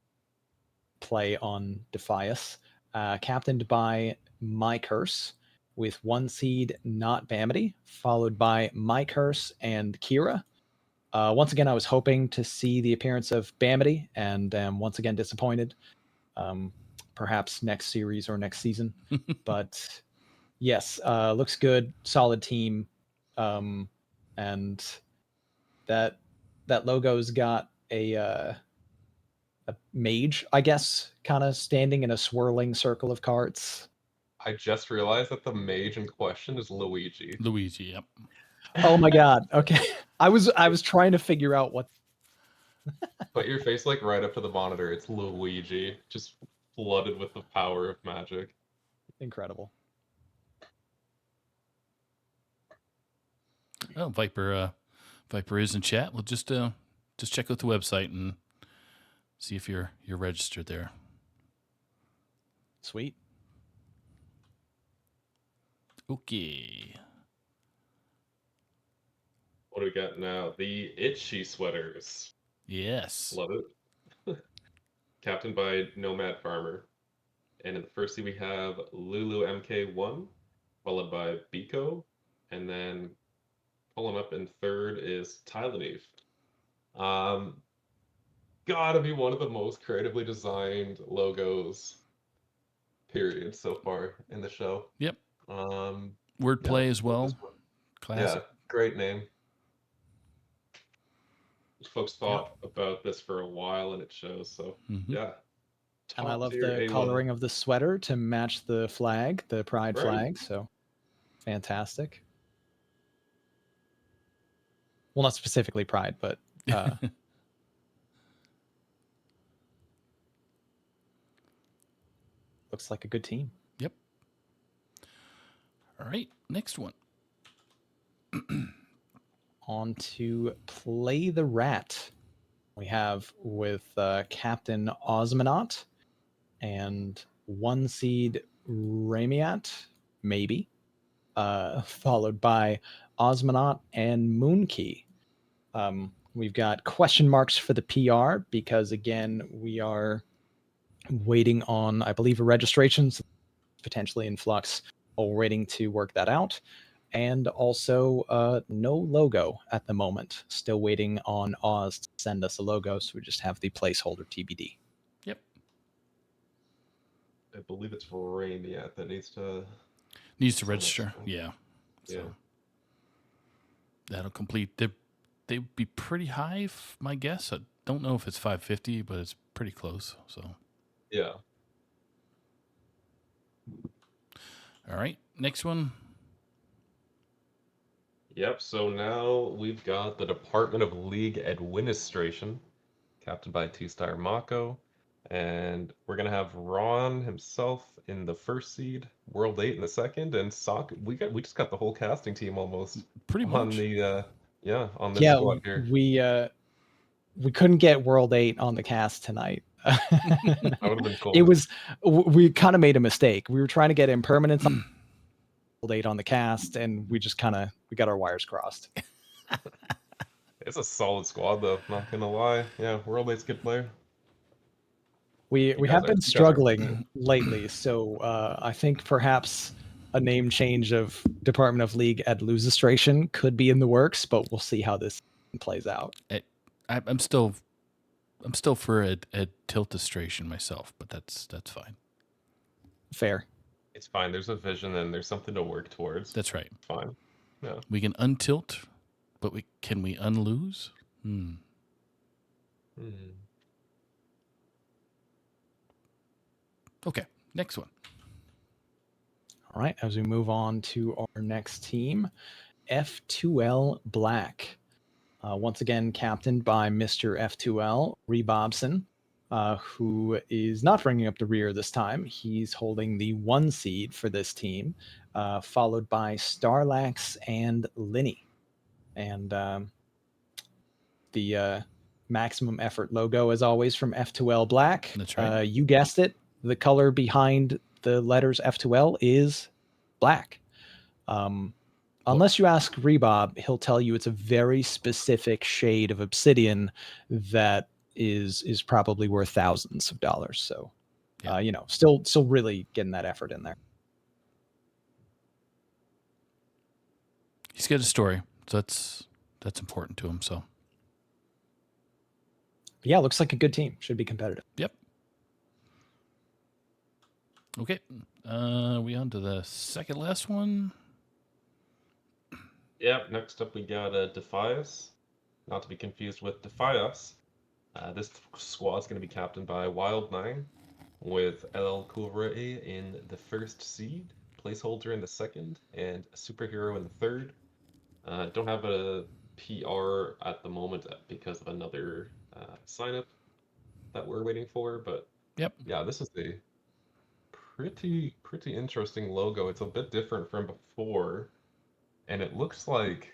play on Defy Us. Captained by My Curse, with one seed Not Bamity, followed by My Curse and Kira. Once again, I was hoping to see the appearance of Bamity, and am once again disappointed. Perhaps next series or next season. But yes, looks good. Solid team. And that logo's got a mage, I guess, kind of standing in a swirling circle of cards. I just realized that the mage in question is Luigi. Luigi, yep. Oh my god. Okay. I was trying to figure out what. Put your face like right up to the monitor. It's Luigi, just flooded with the power of magic. Incredible. Oh, Viper is in chat. We'll just check out the website and see if you're registered there. Sweet. Okay. What do we got now? The Itchy Sweaters. Yes. Love it. Captained by Nomad Farmer. And in the first seed we have Lulu MK1, followed by Biko, and then pulling up in third is Tyleneve. Gotta be one of the most creatively designed logos, period, so far in the show. Yep. Um, Wordplay as well. Classic. Yeah, great name. Folks thought about this for a while and it shows, so yeah. And I love Top-tier the A1. coloring of the sweater to match the flag, the pride Right. flag. So fantastic. Well, not specifically pride, but looks like a good team. Yep. All right, next one. On to Play the Rat. We have with Captain Osmonaut and one seed Ramiat, maybe, followed by Osmonaut and Moonkey. We've got question marks for the PR because, again, we are waiting on, I believe, a registration, so potentially in flux, or waiting to work that out. And also no logo at the moment. Still waiting on Oz to send us a logo, so we just have the placeholder TBD. Yep. I believe it's Ramiat that needs to register. Yeah. So that'll complete. They'd be pretty high, my guess. I don't know if it's 550, but it's pretty close. So yeah. All right, next one. Yep, so now we've got the Department of League Administration, captained by two-star Mako. And we're gonna have Ron himself in the first seed, World 8 in the second, and we just got the whole casting team almost Pretty on much. the on this Yeah, squad here. we couldn't get World 8 on the cast tonight. That would have been It cool. was we kind of made a mistake. We were trying to get impermanence on World 8 on the cast, and we got our wires crossed. It's a solid squad though, not gonna lie. Yeah, World 8's a good player. We have been You guys are struggling lately, so I think perhaps a name change of Department of League Administration could be in the works, but we'll see how this plays out. I'm still for a tiltistration myself, but that's fine. Fair. It's fine. There's a vision and there's something to work towards. That's right. It's fine. Yeah. We can untilt, but can we unlose? Hmm. Okay, next one. All right, as we move on to our next team, F2L Black. Once again, captained by Mr. F2L, Ree Bobson, who is not bringing up the rear this time. He's holding the 1 seed for this team, followed by Starlax and Linny. And the maximum effort logo, as always, from F2L Black. That's right. You guessed it. The color behind the letters F2L is black. Unless you ask Rebob, he'll tell you it's a very specific shade of obsidian that is probably worth thousands of dollars. So, Yeah. still really getting that effort in there. He's got a story, so that's important to him. So, yeah, looks like a good team. Should be competitive. Yep. Okay, we on to the second last one. Yep. Next up, we got Defias, not to be confused with Defias. This squad's going to be captained by Wild9, with El Couvre in the first seed, placeholder in the second, and a superhero in the third. Don't have a PR at the moment because of another sign up that we're waiting for, but Yep. yeah, this is a pretty interesting logo. It's a bit different from before, and it looks like,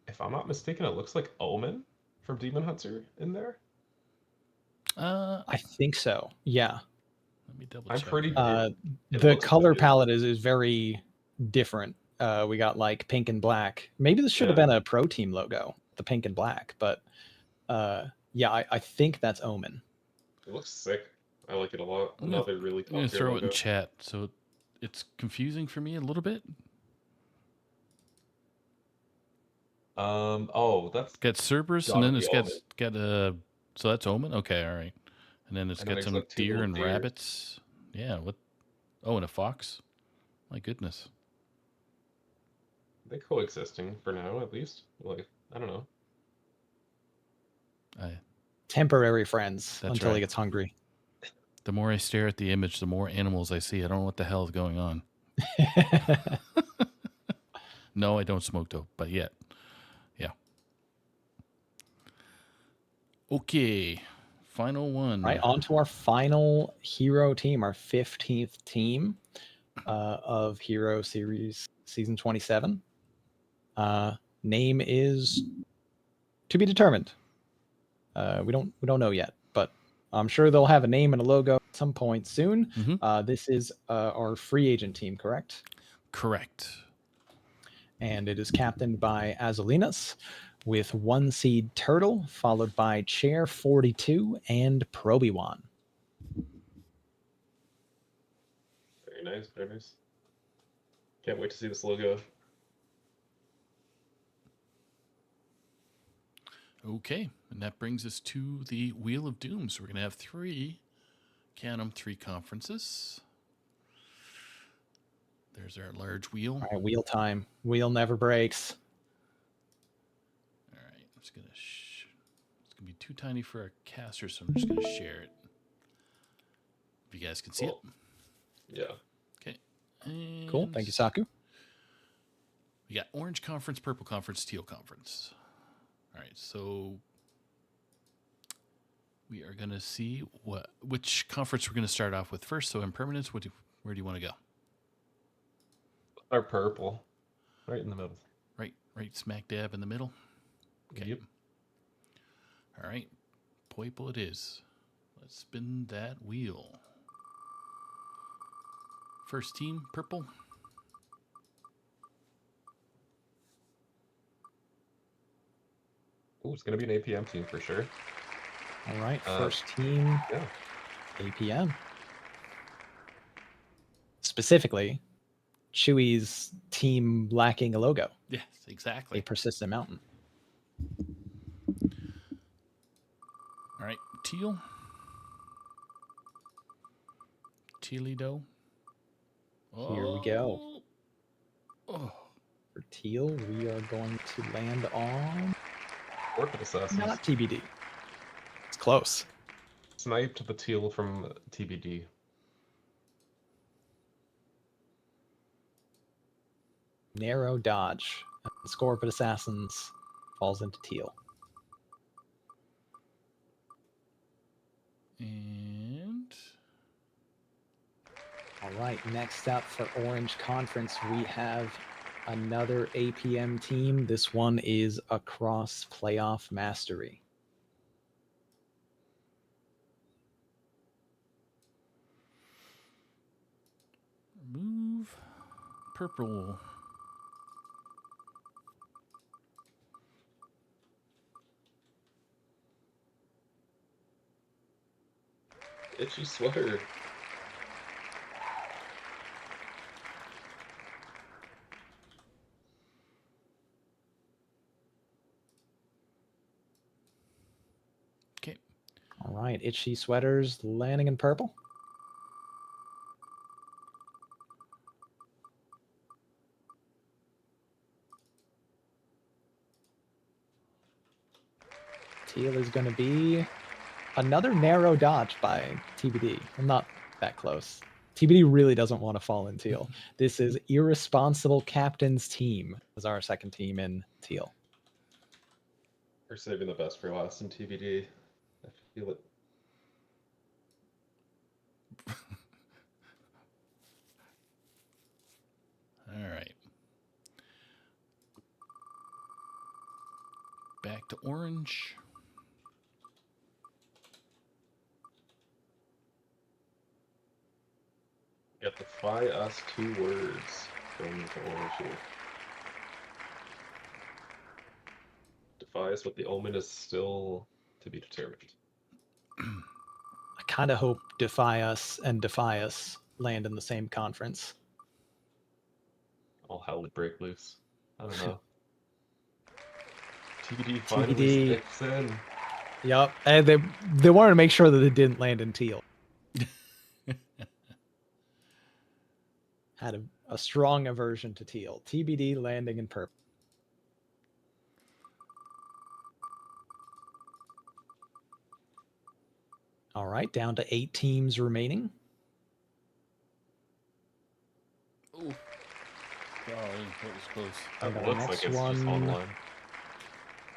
if I'm not mistaken, it looks like Omen from Demon Hunter in there. I think so. Yeah. Let me double I'm check. pretty. It The looks color like it. palette is very different. We got like pink and black. Maybe this should have Yeah. been a pro team logo, the pink and black, but yeah, I think that's Omen. It looks sick. I like it a lot. I'm Another really gonna top tier throw it in logo. chat, so it's confusing for me a little bit. Oh, that's Got Cerberus, and gotta then be it's Omen. got a. So that's Omen. Okay, all right. And then it's And then got there's some like two deer little and deers. rabbits. Yeah. What? Oh, and a fox. My goodness. They're coexisting for now, at least. Like, I don't know. Temporary friends That's until right. he gets hungry. The more I stare at the image, the more animals I see. I don't know what the hell is going on. No, I don't smoke dope, but yet. Yeah. Okay. Final one. Right, on to our final hero team, our 15th team of Hero Series Season 27. Name is to be determined. We don't know yet, but I'm sure they'll have a name and a logo at some point soon. Mm-hmm. This is our free agent team, correct? Correct. And it is captained by Azalinas, with 1 seed Turtle, followed by Chair 42 and Proby1. Very nice, very nice. Can't wait to see this logo. Okay, and that brings us to the Wheel of Doom. So we're going to have 3, count them, 3 conferences. There's our large wheel. All right, wheel time. Wheel never breaks. All right, I'm just going to it's going to be too tiny for our caster, so I'm just going to share it. If you guys can see it. Yeah. Okay, Cool. Thank you, And Saku. We got orange conference, purple conference, teal conference. All right, so we are going to see which conference we're going to start off with first. So impermanence, where do you want to go? Our purple, right in the middle. Right smack dab in the middle. Okay. Yep. All right, Poiple it is. Let's spin that wheel. First team, purple. Oh, it's gonna be an APM team for sure. All right, first team, Yeah. APM. Specifically, Chewy's team lacking a logo, Yes, exactly. a persistent mountain. All right, teal. Tealido. Here we go. Oh. For teal, we are going to land on Orchid Assassins. not TBD. It's close. Sniped the teal from TBD. Narrow dodge. The Scorpid Assassins falls into teal. And all right, next up for Orange Conference, we have another APM team. This one is across playoff mastery. move purple. Itchy sweater. Okay. All right, Itchy Sweaters landing in purple. Teal is going to be another narrow dodge by TBD. I'm not that close. TBD really doesn't want to fall in teal. This is Irresponsible Captain's Team as our second team in teal. We're saving the best for last in TBD. I feel it. All right. Back to orange. Get defy us 2 words going into orange here. Defy us, but the omen is still to be determined. I kind of hope Defy Us and Defy Us land in the same conference. All hell would break loose. I don't know. TBD finally TBD. sticks in. Yep, and they wanted to make sure that it didn't land in teal. Had a strong aversion to teal. TBD landing in purple. All right, down to 8 teams remaining. Oh, golly, that was close. That And looks next like it's just on one- line.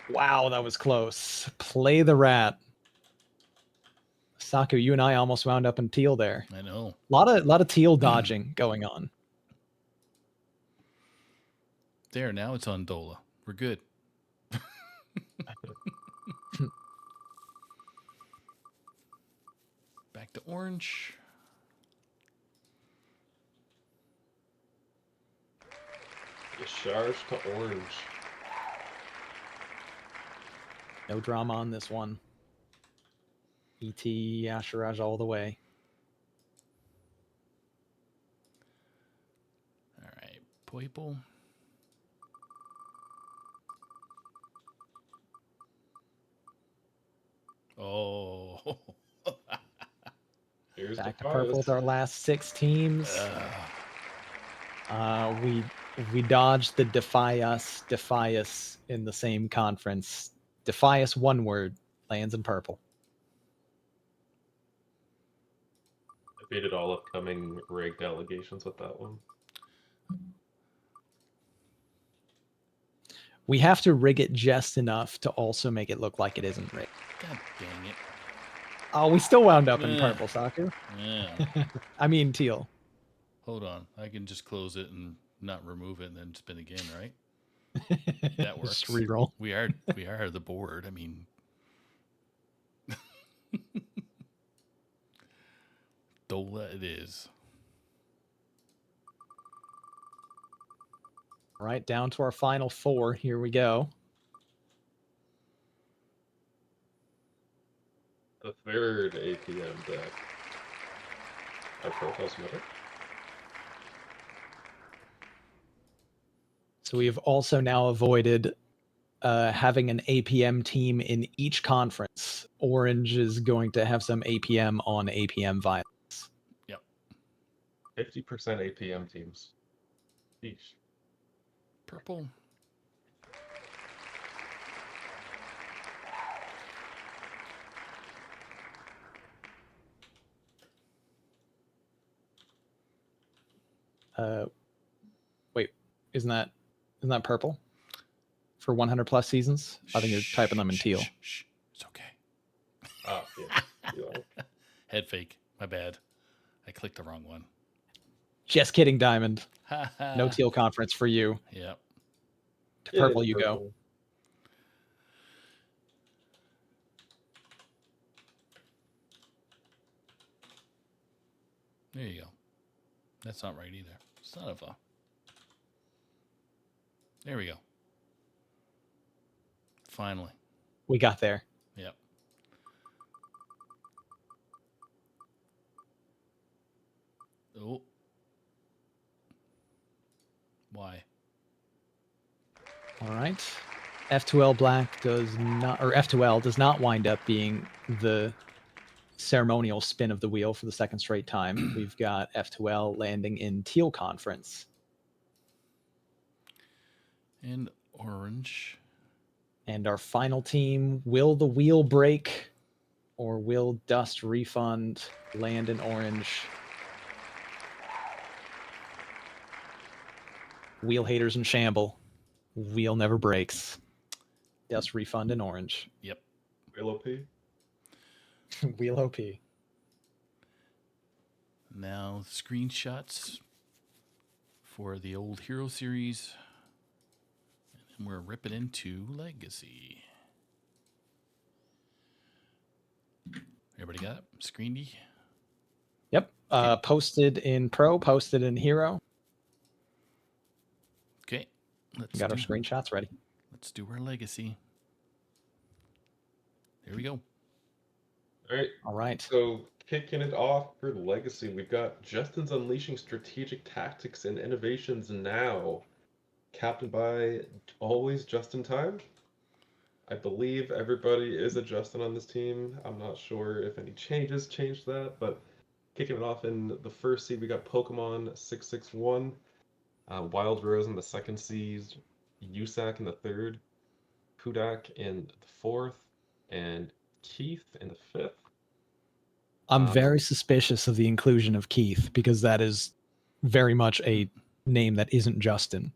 Wow, that was close. Play the rat. Saku, you and I almost wound up in teal there. I know. A lot of teal dodging going on. There, now it's on Dola. We're good. Back to orange. Charge to orange. No drama on this one. ET Asheraj all the way. All right, purple. Oh. Here's Back to Defy purple us. with our last 6 teams. We dodged the Defy Us in the same conference. Defy Us, one word, lands in purple. Defeated all upcoming rigged allegations with that one. We have to rig it just enough to also make it look like it isn't rigged. God dang it. Oh, we still wound up in Eh. purple, Saku. Yeah. I mean teal. Hold on. I can just close it and not remove it and then spin again, right? That works. Just reroll. We are the board. I mean, Dola it is. All right, down to our final 4. Here we go. The third APM deck. Our profile submitter. So we have also now avoided having an APM team in each conference. Orange is going to have some APM on APM violence. Yep. 50% APM teams. Sheesh. Purple. Wait, isn't that purple for 100 plus seasons? I think you're typing them in teal. Shh. It's okay. Ah, yeah. You are. Head fake. My bad. I clicked the wrong one. Just kidding, Diamond. Ha ha. No teal conference for you. Yep. To It purple is you go. purple. There you go. That's not right either. Son of a. There we go. Finally. We got there. Yep. Oh. Why? All right. F2L black does not, or F2L does not wind up being the ceremonial spin of the wheel for the second straight time. We've got F2L landing in teal conference. And orange. And our final team, will the wheel break or will Dust Refund land in orange? Wheel haters in shamble. Wheel never breaks. Dust Refund in orange. Yep. Real OP. Wheel OP. Now screenshots for the old Hero series. And we're ripping into Legacy. Everybody got it? Screeny? Yep. Posted in Pro, posted in Hero. Okay. We got our screenshots ready. Let's do our Legacy. There we go. All right. All right. So kicking it off for Legacy, we've got Justin's Unleashing Strategic Tactics and Innovations Now, captained by always Justin Time. I believe everybody is a Justin on this team. I'm not sure if any changes changed that, but kicking it off in the first seed, we got Pokemon 661, Wild Rose in the second seed, Usac in the third, Kudak in the fourth, and Keith in the fifth. I'm very suspicious of the inclusion of Keith because that is very much a name that isn't Justin.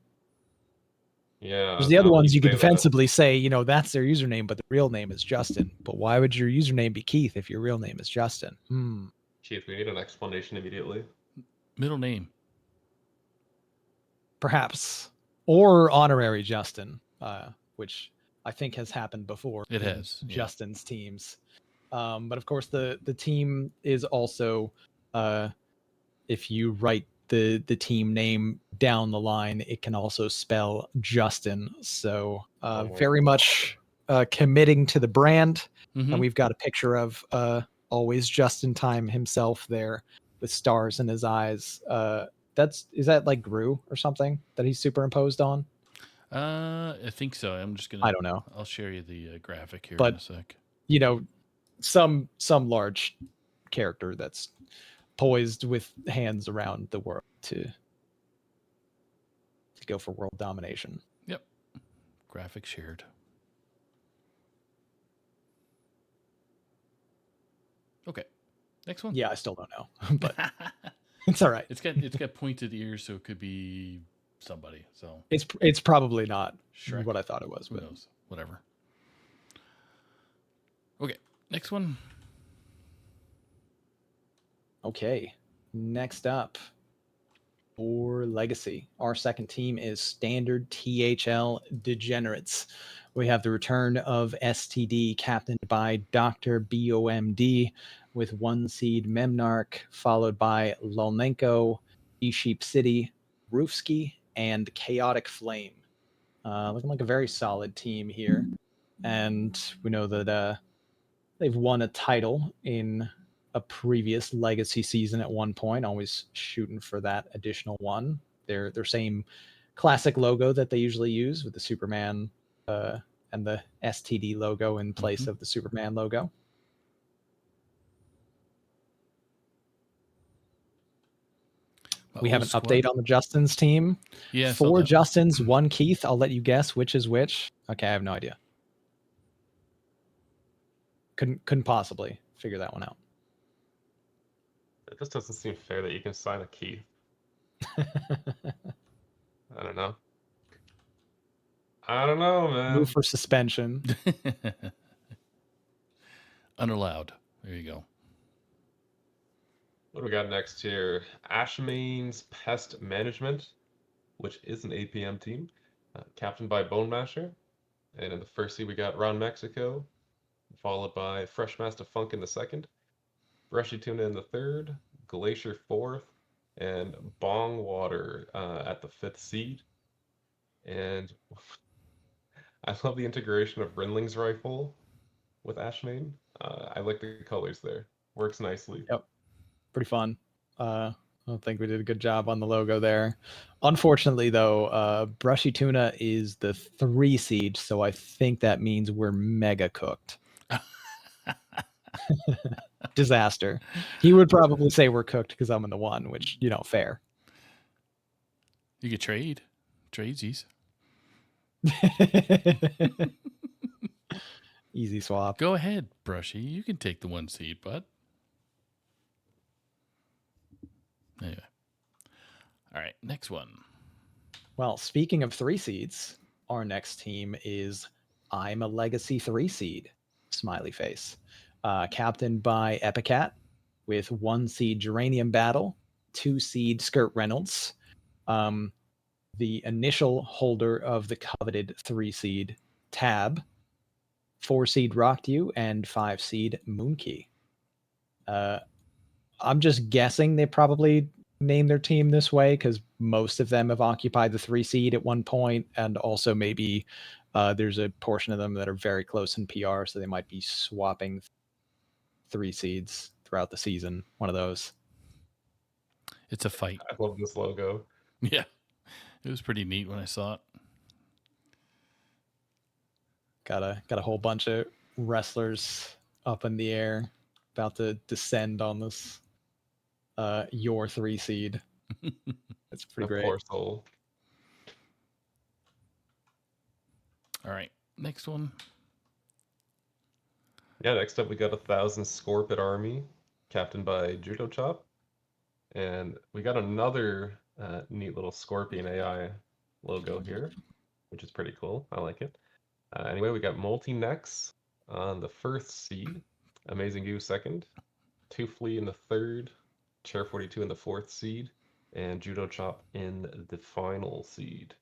Yeah. There's the other now that ones you could say that, defensively say, you know, that's their username, but the real name is Justin. But why would your username be Keith if your real name is Justin? Keith, we need an explanation immediately. Middle name. Perhaps. Or honorary Justin, which I think has happened before. It in has, yeah. Justin's teams. But of course, the team is also, if you write the team name down the line, it can also spell Justin. So very much committing to the brand. Mhm. And we've got a picture of always Justin Time himself there with stars in his eyes. Is that like Gru or something that he's superimposed on? I think so. I'm just gonna. I don't know. I'll share you the graphic here But- in a sec. You know, some large character that's poised with hands around the world to go for world domination. Yep. Graphic shared. Okay. Next one. Yeah, I still don't know, but it's all right. It's got pointed ears, so it could be somebody. So It's probably not Shrek. what I thought it was, Who but knows? Whatever. Okay, next one. okay. Next up for Legacy, our second team is Standard THL Degenerates. We have the return of STD, captained by Dr. BOMD, with 1 seed Memnarch, followed by Lolnenko, E-Sheep City, Roofsky, and Chaotic Flame. Looking like a very solid team here. And we know that they've won a title in a previous Legacy season at one point, always shooting for that additional one. Their same classic logo that they usually use with the Superman and the STD logo in place of the Superman logo. My We have an old squad. update on the Justin's team. Yeah, I saw 4 that. Justins, 1 Keith. I'll let you guess which is which. Okay, I have no idea. Couldn't possibly figure that one out. It just doesn't seem fair that you can sign a key. I don't know. I don't know, man. Move for suspension. Unallowed. There you go. What do we got next here? Ashmane's Pest Management, which is an APM team, captained by Bone Masher. And in the first seed, we got Ron Mexico, followed by Fresh Master Funk in the second, Brushy Tuna in the third, Glacier fourth, and Bong Water at the fifth seed. And I love the integration of Rinling's rifle with Ashmane. I like the colors there. Works nicely. Yep. Pretty fun. I think we did a good job on the logo there. Unfortunately, though, Brushy Tuna is the 3 seed, so I think that means we're mega cooked. Disaster. He would probably say we're cooked because I'm in the 1, which, fair. You could trade. Tradesies. Easy swap. Go ahead, Brushy. You can take the 1 seed, bud. Anyway. All right, next one. Well, speaking of 3 seeds, our next team is I'm a Legacy 3 seed, smiley face. Captained by Epicat with 1 seed Geranium Battle, 2 seed Skirt Reynolds, the initial holder of the coveted 3 seed Tab, 4 seed Rockdew, and 5 seed Moonkey. I'm just guessing they probably named their team this way because most of them have occupied the 3 seed at one point, and also maybe there's a portion of them that are very close in PR, so they might be swapping 3 seeds throughout the season. One of those. It's a fight. I love this logo. Yeah. It was pretty neat when I saw it. Got a whole bunch of wrestlers up in the air about to descend on this your 3 seed. It's pretty great. Poor soul. All right, next one. Yeah, next up we got 1,000 Scorpid Army, captained by Judo Chop. And we got another neat little Scorpion AI logo here, which is pretty cool. I like it. Anyway, we got Multi-Nex on the first seed, Amazing Goo second, Two Flea in the third, Chair 42 in the fourth seed, and Judo Chop in the final seed.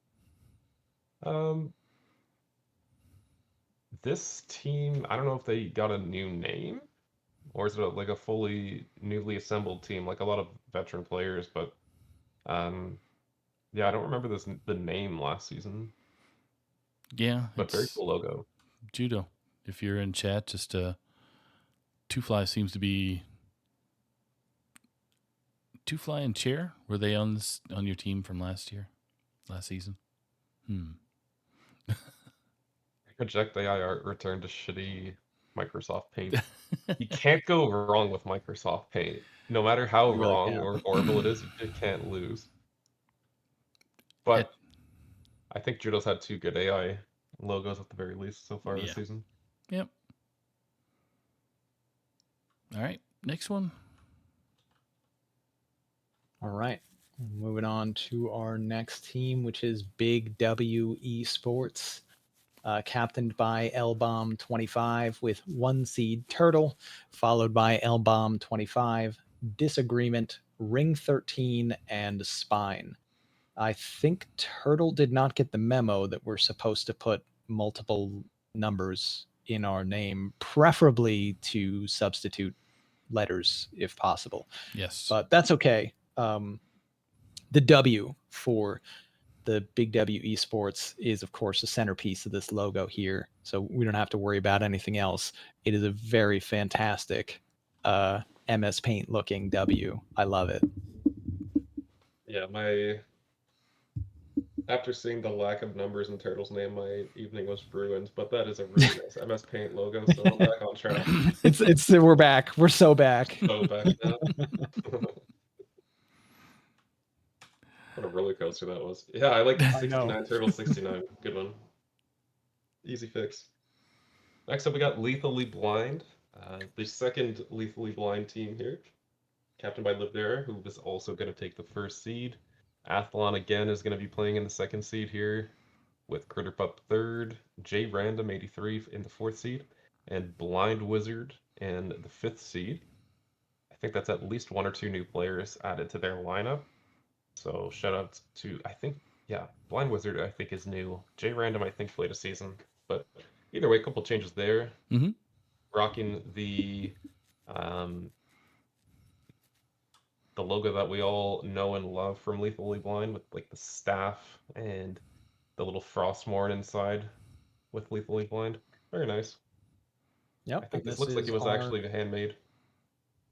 This team, I don't know if they got a new name, or is it like a fully newly assembled team, like a lot of veteran players, but yeah, I don't remember the name last season. Yeah, But very cool logo. Judo. If you're in chat, just Two Fly seems to be Two Fly and Chair. Were they on your team from last season? Project AI art returned to shitty Microsoft Paint. You can't go wrong with Microsoft Paint. No matter how You really wrong can't. or horrible it is, you can't lose. But I think Judo's had 2 good AI logos at the very least so far this season. Yep. All right, next one. All right. Moving on to our next team, which is Big W Esports, captained by L-Bomb 25 with 1 seed Turtle, followed by L-Bomb 25, Disagreement, Ring 13, and Spine. I think Turtle did not get the memo that we're supposed to put multiple numbers in our name, preferably to substitute letters if possible. Yes. But that's okay. The W for the Big W Esports is, of course, the centerpiece of this logo here. So we don't have to worry about anything else. It is a very fantastic MS Paint looking W. I love it. Yeah, after seeing the lack of numbers in Turtle's name, my evening was ruined. But that is a really nice MS Paint logo, so I'm back on track. It's we're back. We're so back. So back now. What a roller coaster that was. Yeah, I like I know. 69 Turtle 69. Good one. Easy fix. Next up, we got Lethally Blind, the second Lethally Blind team here, captained by Livdera, who is also going to take the first seed. Athlon again is going to be playing in the second seed here, with Critterpup third, J Random 83 in the fourth seed, and Blind Wizard in the fifth seed. I think that's at least 1 or 2 new players added to their lineup. So shout out to, I think, yeah, Blind Wizard I think is new. J Random I think played a season, but either way, a couple changes there. Mhm. Rocking um, the logo that we all know and love from Lethally Blind with like the staff and the little Frostmourne inside with Lethally Blind. Very nice. Yep. I think this This looks like is it was our actually handmade.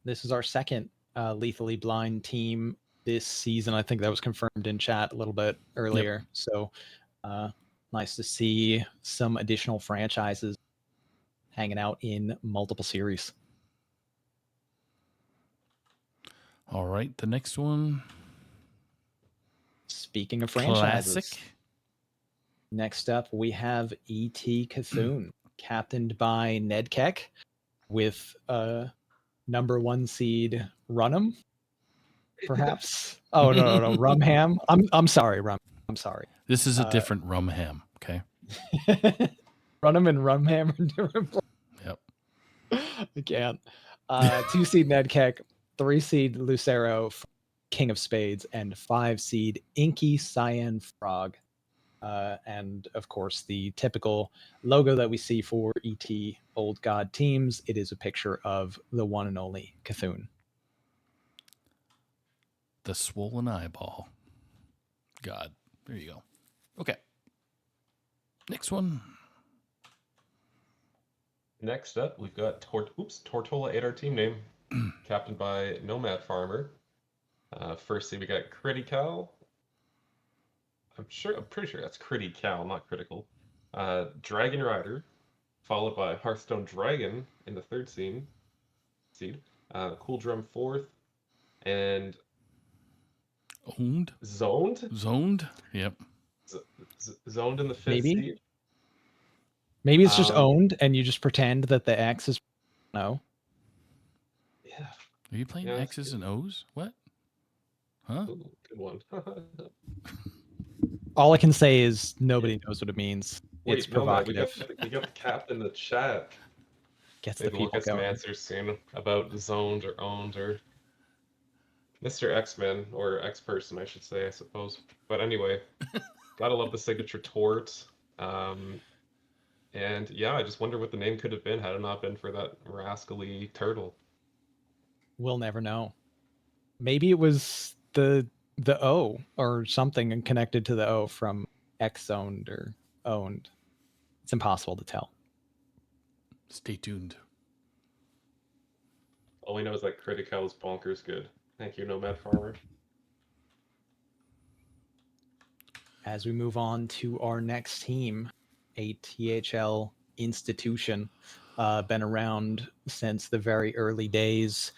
this is our second Lethally Blind team this season. I think that was confirmed in chat a little bit earlier. So nice to see some additional franchises hanging out in multiple series. All right, the next one. Speaking of franchises, Classic. next up we have E.T. Cthulhu, captained by Ned Keck, with number 1 seed Runham, perhaps. Oh no, Rumham. I'm sorry, Rum. I'm sorry. This is a different rum ham. Okay. Runham and Rumham are different. Yep. I can't. 2 seed Ned Keck, 3 seed Lucero, King of Spades, and 5 seed Inky Cyan Frog. And of course, the typical logo that we see for ET Old God teams, it is a picture of the one and only Cthulhu. The swollen eyeball. God. There you go. Okay. Next one. Next up, we've got Tortola 8, our team name, captained by Nomad Farmer. First seed, we got Critical. I'm pretty sure that's Critical, not Critical. Dragon Rider, followed by Hearthstone Dragon in the third seed. Cool Drum fourth, and Owned. Zoned Yep. Zoned in the fifth Maybe. seed. Maybe it's just owned, and you just pretend that the X is no. Yeah. Are you playing Yeah, that's X's good. and O's? What? Huh? Ooh, good one. All I can say is nobody knows what it means. Wait, It's Nomad, provocative. we got the cap in the chat. Gets the Maybe we'll people get some going. answers soon about zoned or owned or Mr. X-Men, or X-Person, I should say, I suppose. But anyway, gotta love the signature tort. And yeah, I just wonder what the name could have been had it not been for that rascally turtle. We'll never know. Maybe it was the O or something and connected to the O from X owned or owned. It's impossible to tell. Stay tuned. All we know is that Critical is bonkers good. Thank you, Nomad Farmer. As we move on to our next team, a THL institution, been around since the very early days,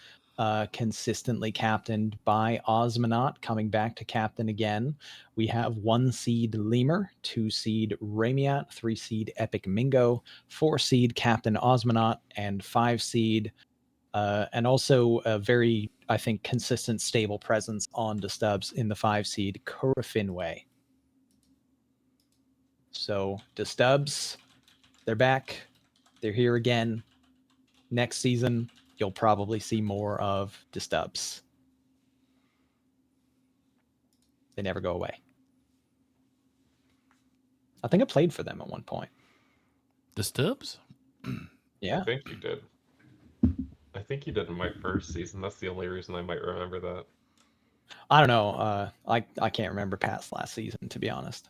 consistently captained by Osmonaut, coming back to captain again. We have 1 seed Lemur, 2 seed Ramiat, 3 seed Epic Mingo, 4 seed Captain Osmonaut, and 5 seed and also a very I think, consistent, stable presence on the Stubbs in the 5 seed, Cora Finway. So the Stubbs, they're back. They're here again. Next season, you'll probably see more of the Stubbs. They never go away. I think I played for them at one point. The Stubbs? Yeah. I think you did. I think you did in my first season. That's the only reason I might remember that. I don't know. I can't remember past last season, to be honest.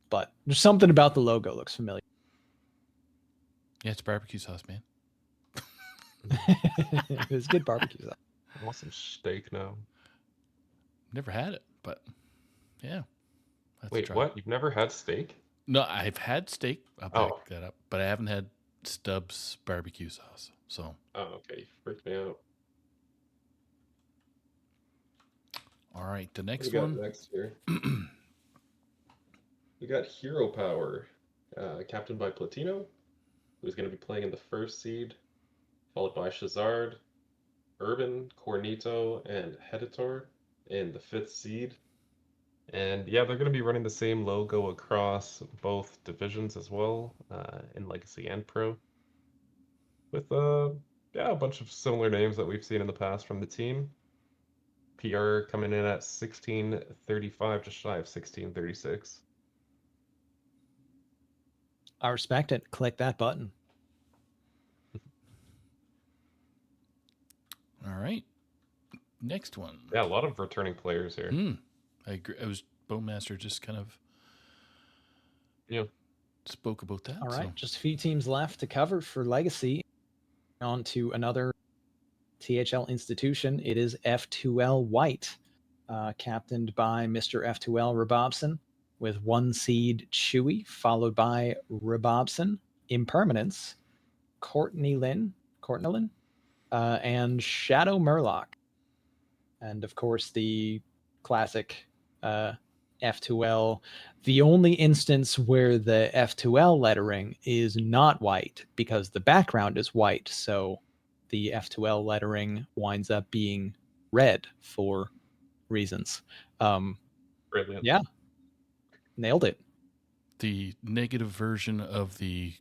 But there's something about the logo looks familiar. Yeah, it's barbecue sauce, man. It's good barbecue sauce. I want some steak now. Never had it, but yeah. Let's Wait, try. what? You've never had steak? No, I've had steak. I'll back Oh. that up. But I haven't had Stubbs barbecue sauce. So, Oh, okay. You freaked me out. all right. The What next do we got one. next here? We got Hero Power, captained by Platino, who's going to be playing in the first seed, followed by Shazard, Urban, Cornito, and Heditor in the 5th seed. And yeah, they're going to be running the same logo across both divisions as well, in Legacy and Pro, with yeah, a bunch of similar names that we've seen in the past from the team. PR coming in at 1635, just shy of 1636. I respect it. Click that button. All right. Next one. Yeah, a lot of returning players here. I agree. I was Bowmaster just kind of spoke about that. All right. So. Just a few teams left to cover for Legacy. On to another THL institution. It is F2L White, captained by Mr. F2L Rabobson, with 1 seed Chewy, followed by Rabobson, Impermanence, Courtney Lynn, and Shadow Murloc. And of course, the classic F2L. The only instance where the F2L lettering is not white because the background is white. So the F2L lettering winds up being red for reasons. Brilliant. Yeah. Nailed it. The negative version of the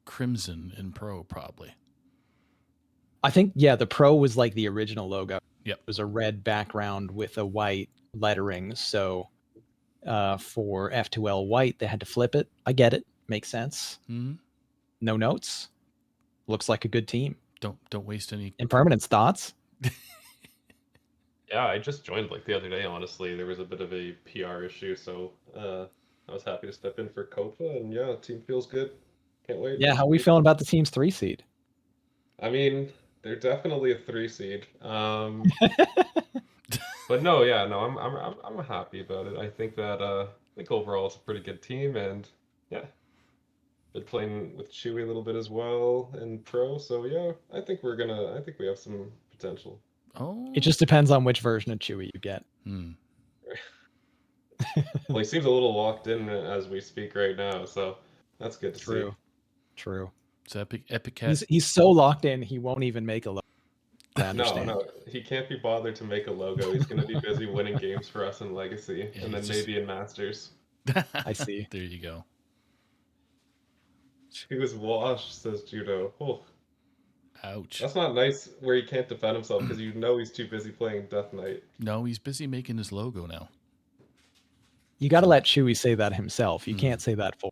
Crimson in Pro, probably. I think, yeah, the Pro was like the original logo. Yep. It was a red background with a white lettering. So for F2L White, they had to flip it. I get it. Makes sense. Mm-hmm. No notes. Looks like a good team. Don't waste any. Impermanence thoughts? Yeah, I just joined like the other day, honestly. There was a bit of a PR issue, so I was happy to step in for Kofa, and yeah, team feels good. Can't wait. Yeah, how are we feeling about the team's 3 seed? I mean, they're definitely a 3 seed. But no, yeah, no, I'm happy about it. I think that I think overall it's a pretty good team, and yeah, been playing with Chewy a little bit as well in pro, so yeah, I think we have some potential. Oh. It just depends on which version of Chewy you get. Well, he seems a little locked in as we speak right now, so that's good to see. True. It's Epic Cat. He's so locked in, he won't even make a logo. I understand. No, he can't be bothered to make a logo. He's going to be busy winning games for us in Legacy, Yeah, and then maybe in Masters. I see. There you go. He was washed, says Judo. Oh, Ouch. that's not nice where he can't defend himself because you know he's too busy playing Death Knight. No, he's busy making his logo now. You got to let Chewy say that himself. You can't say that for.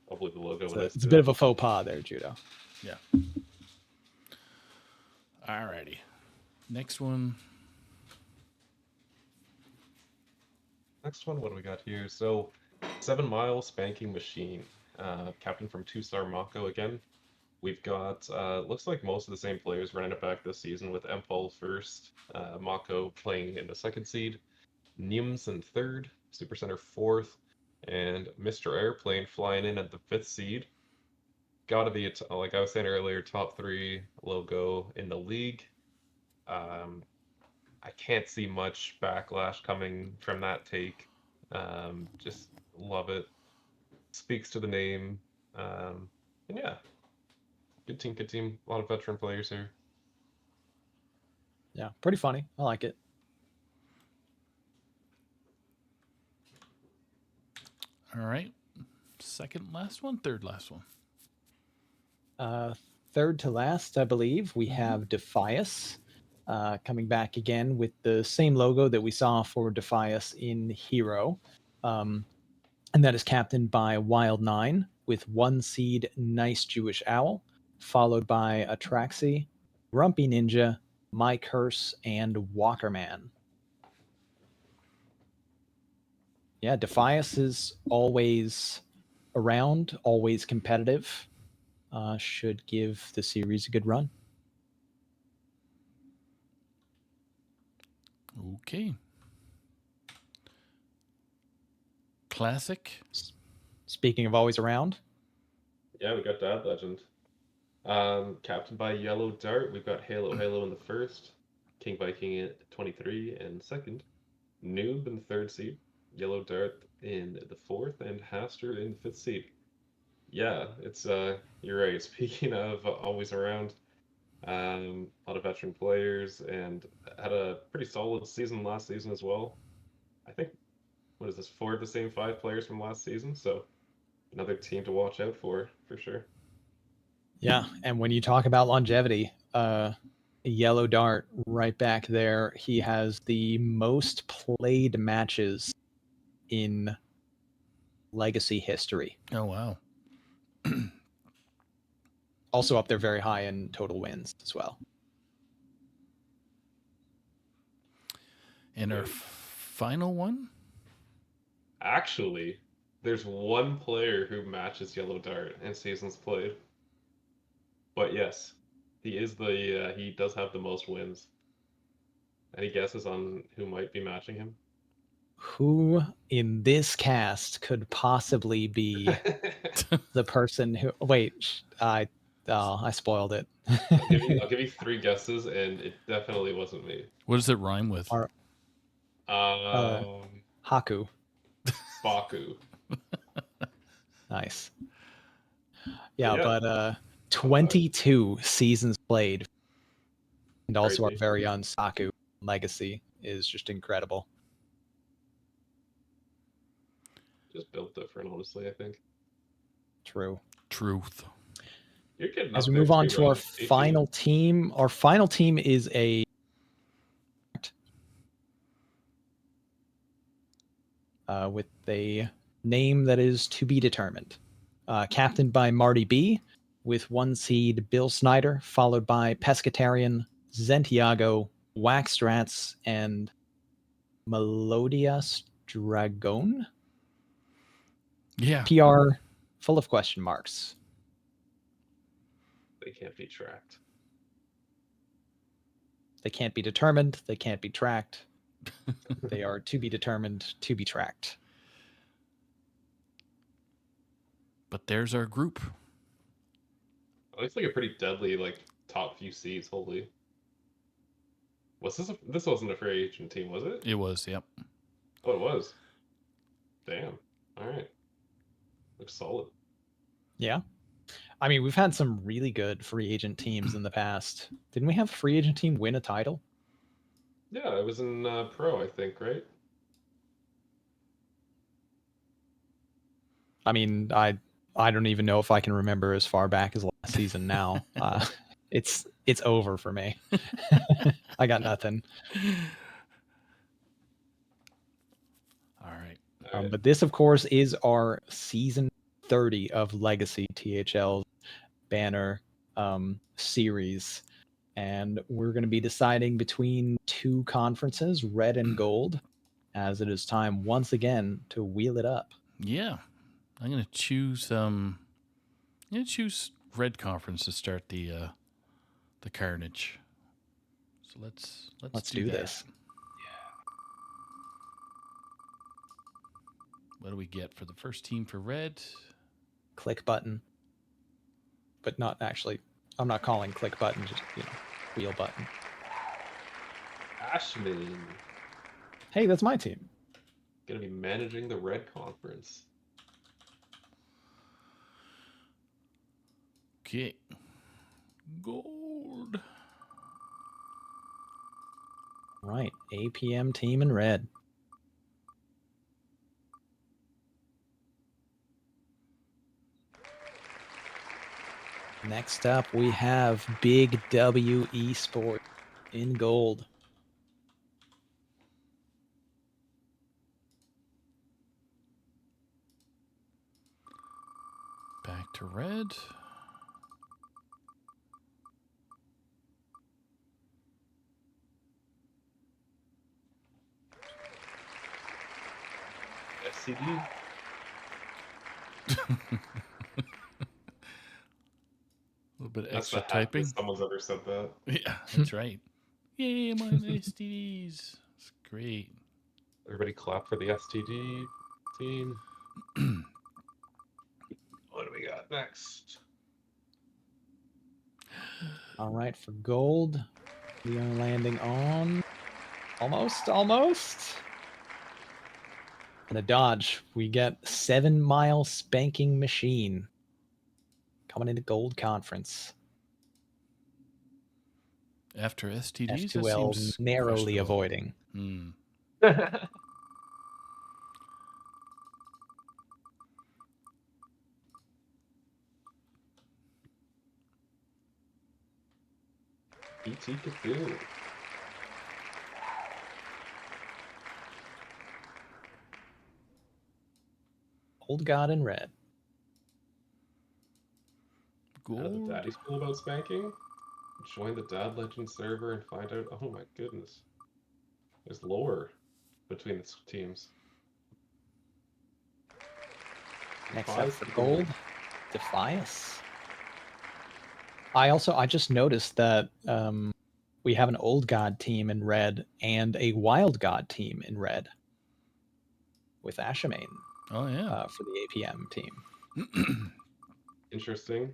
Hopefully the logo It's a bit of a faux pas there, Judo. Yeah. Alrighty. Next one. What do we got here? So, 7 Mile Spanking Machine, captain from 2-star Mako again. We've got, looks like most of the same players running it back this season with Empol first, Mako playing in the 2nd seed, Nims in 3rd, Super Center 4th, and Mr. Airplane flying in at the 5th seed. Gotta be, like I was saying earlier, top 3 logo in the league. I can't see much backlash coming from that take. Just love it. Speaks to the name. And yeah, Good team, good team. A lot of veteran players here. Yeah, pretty funny. I like it. All right. Second last one, third last one. Third to last, I believe, we have Defias coming back again with the same logo that we saw for Defias in Hero. And that is captained by Wild 9 with 1 seed Nice Jewish Owl, followed by Atraxi, Grumpy Ninja, My Curse, and Walkerman. Yeah, Defias is always around, always competitive. Should give the series a good run. Okay. Classic. Speaking of always around, Yeah, we got Dad Legend. Captained by Yellow Dart, we've got Halo in the first, King Viking at 23 and second, Noob in the third seed, Yellow Dart in the fourth, and Haster in the fifth seed. Yeah, it's you're right. Speaking of always around, a lot of veteran players and had a pretty solid season last season as well. I think what is this, 4 of the same 5 players from last season, so another team to watch out for sure. yeah. And when you talk about longevity, Yellow Dart right back there, he has the most played matches in Legacy history. Oh, wow. Also up there very high in total wins as well. And our final one? Actually, there's one player who matches Yellow Dart in seasons played. But yes, he does have the most wins. Any guesses on who might be matching him? Who in this cast could possibly be the person who? Wait, I spoiled it. I'll give you 3 guesses, and it definitely wasn't me. What does it rhyme with? Our, Um, Haku. Baku. Nice. But Yeah, yeah, but 22 seasons played, and also our crazy. very own Saku legacy is just incredible. Just built different, honestly, I think. True. Truth. You're getting As up we there move on too, to our Ryan. 18. final team, our final team is with a name that is to be determined. Captained by Marty B, with 1 seed Bill Snyder, followed by Pescatarian, Zentiago, Waxstrats, and Melodias Dragon. Yeah. PR full of question marks. They can't be tracked. They can't be determined. They can't be tracked. They are to be determined, to be tracked. But there's our group. It looks like a pretty deadly, like, top few seeds, holy. This wasn't a free agent team, was it? It was, yep. Oh, it was. Damn. Alright. Looks solid. Yeah. I mean, we've had some really good free agent teams in the past. Didn't we have a free agent team win a title? Yeah, it was in Pro, I think, right? I mean, I don't even know if I can remember as far back as last season now. It's over for me. I got nothing. All right. Alright. But this, of course, is our season 30 of Legacy THL banner series. And we're going to be deciding between 2 conferences, red and gold, as it is time once again to wheel it up. Yeah. I'm gonna choose Red Conference to start the carnage. So let's do that. this. What do we get for the first team for red? Click button. But not actually, I'm not calling click button, just, wheel button. Ashman. Hey, that's my team. Gonna be managing the Red Conference. Okay. Gold. Right, APM team in red. Next up, we have Big W Esports in gold. Back to red. SCD. A little bit That's extra the typing. happiest someone's ever said that. Yeah, that's right. Yay, my STDs. It's great. Everybody clap for the STD team. What do we got next? All right, for gold, we are landing on almost. And a Dodge, we get 7 Mile Spanking Machine coming into gold conference. After STDs, that F2L seems narrowly questionable. avoiding. E.T. Cthulhu. Old God in red. Out of the Gold. daddy school about spanking? Join the Dad Legend server and find out. Oh my goodness. There's lore between the teams. Next up Defies for the gold, Defias. I just noticed that we have an Old God team in red and a Wild God team in red with Ashamain Oh, yeah. for the APM team. Interesting.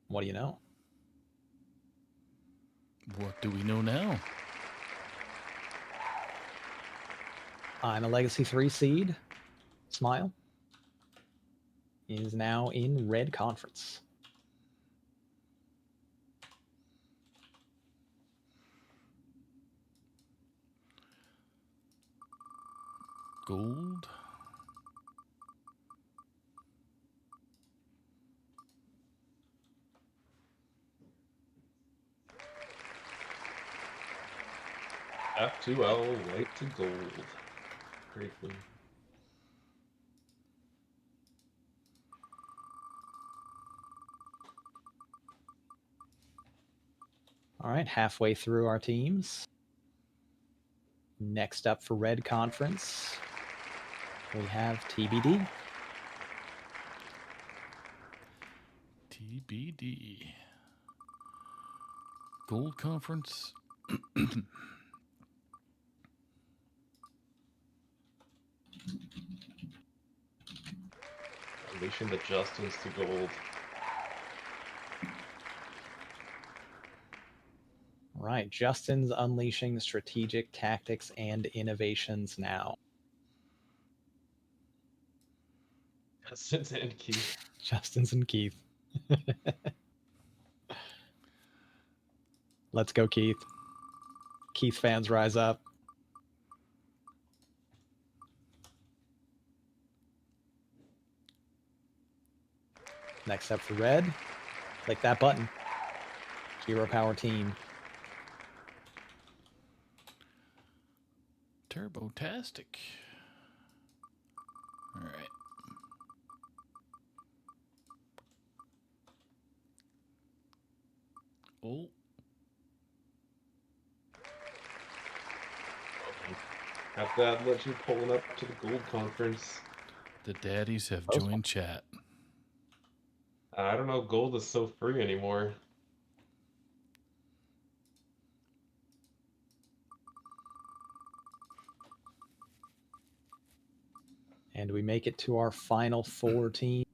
What do you know? What do we know now? I'm a Legacy 3 seed. Smile is now in red conference. Gold. F2L white to gold. Briefly. All right, halfway through our teams. Next up for red conference, we have TBD. TBD. Gold conference. Unleashing the Justins to gold. Right, Justin's unleashing strategic tactics and innovations now. Justins and Keith. Justin's and Keith. Let's go, Keith. Keith fans rise up. Next up for red, click that button. Hero Power Team. Turbo-tastic. All right. Oh. Got that legend pulling up to the gold conference. The daddies have Close joined chat. I don't know, gold is so free anymore. And we make it to our final 4 teams.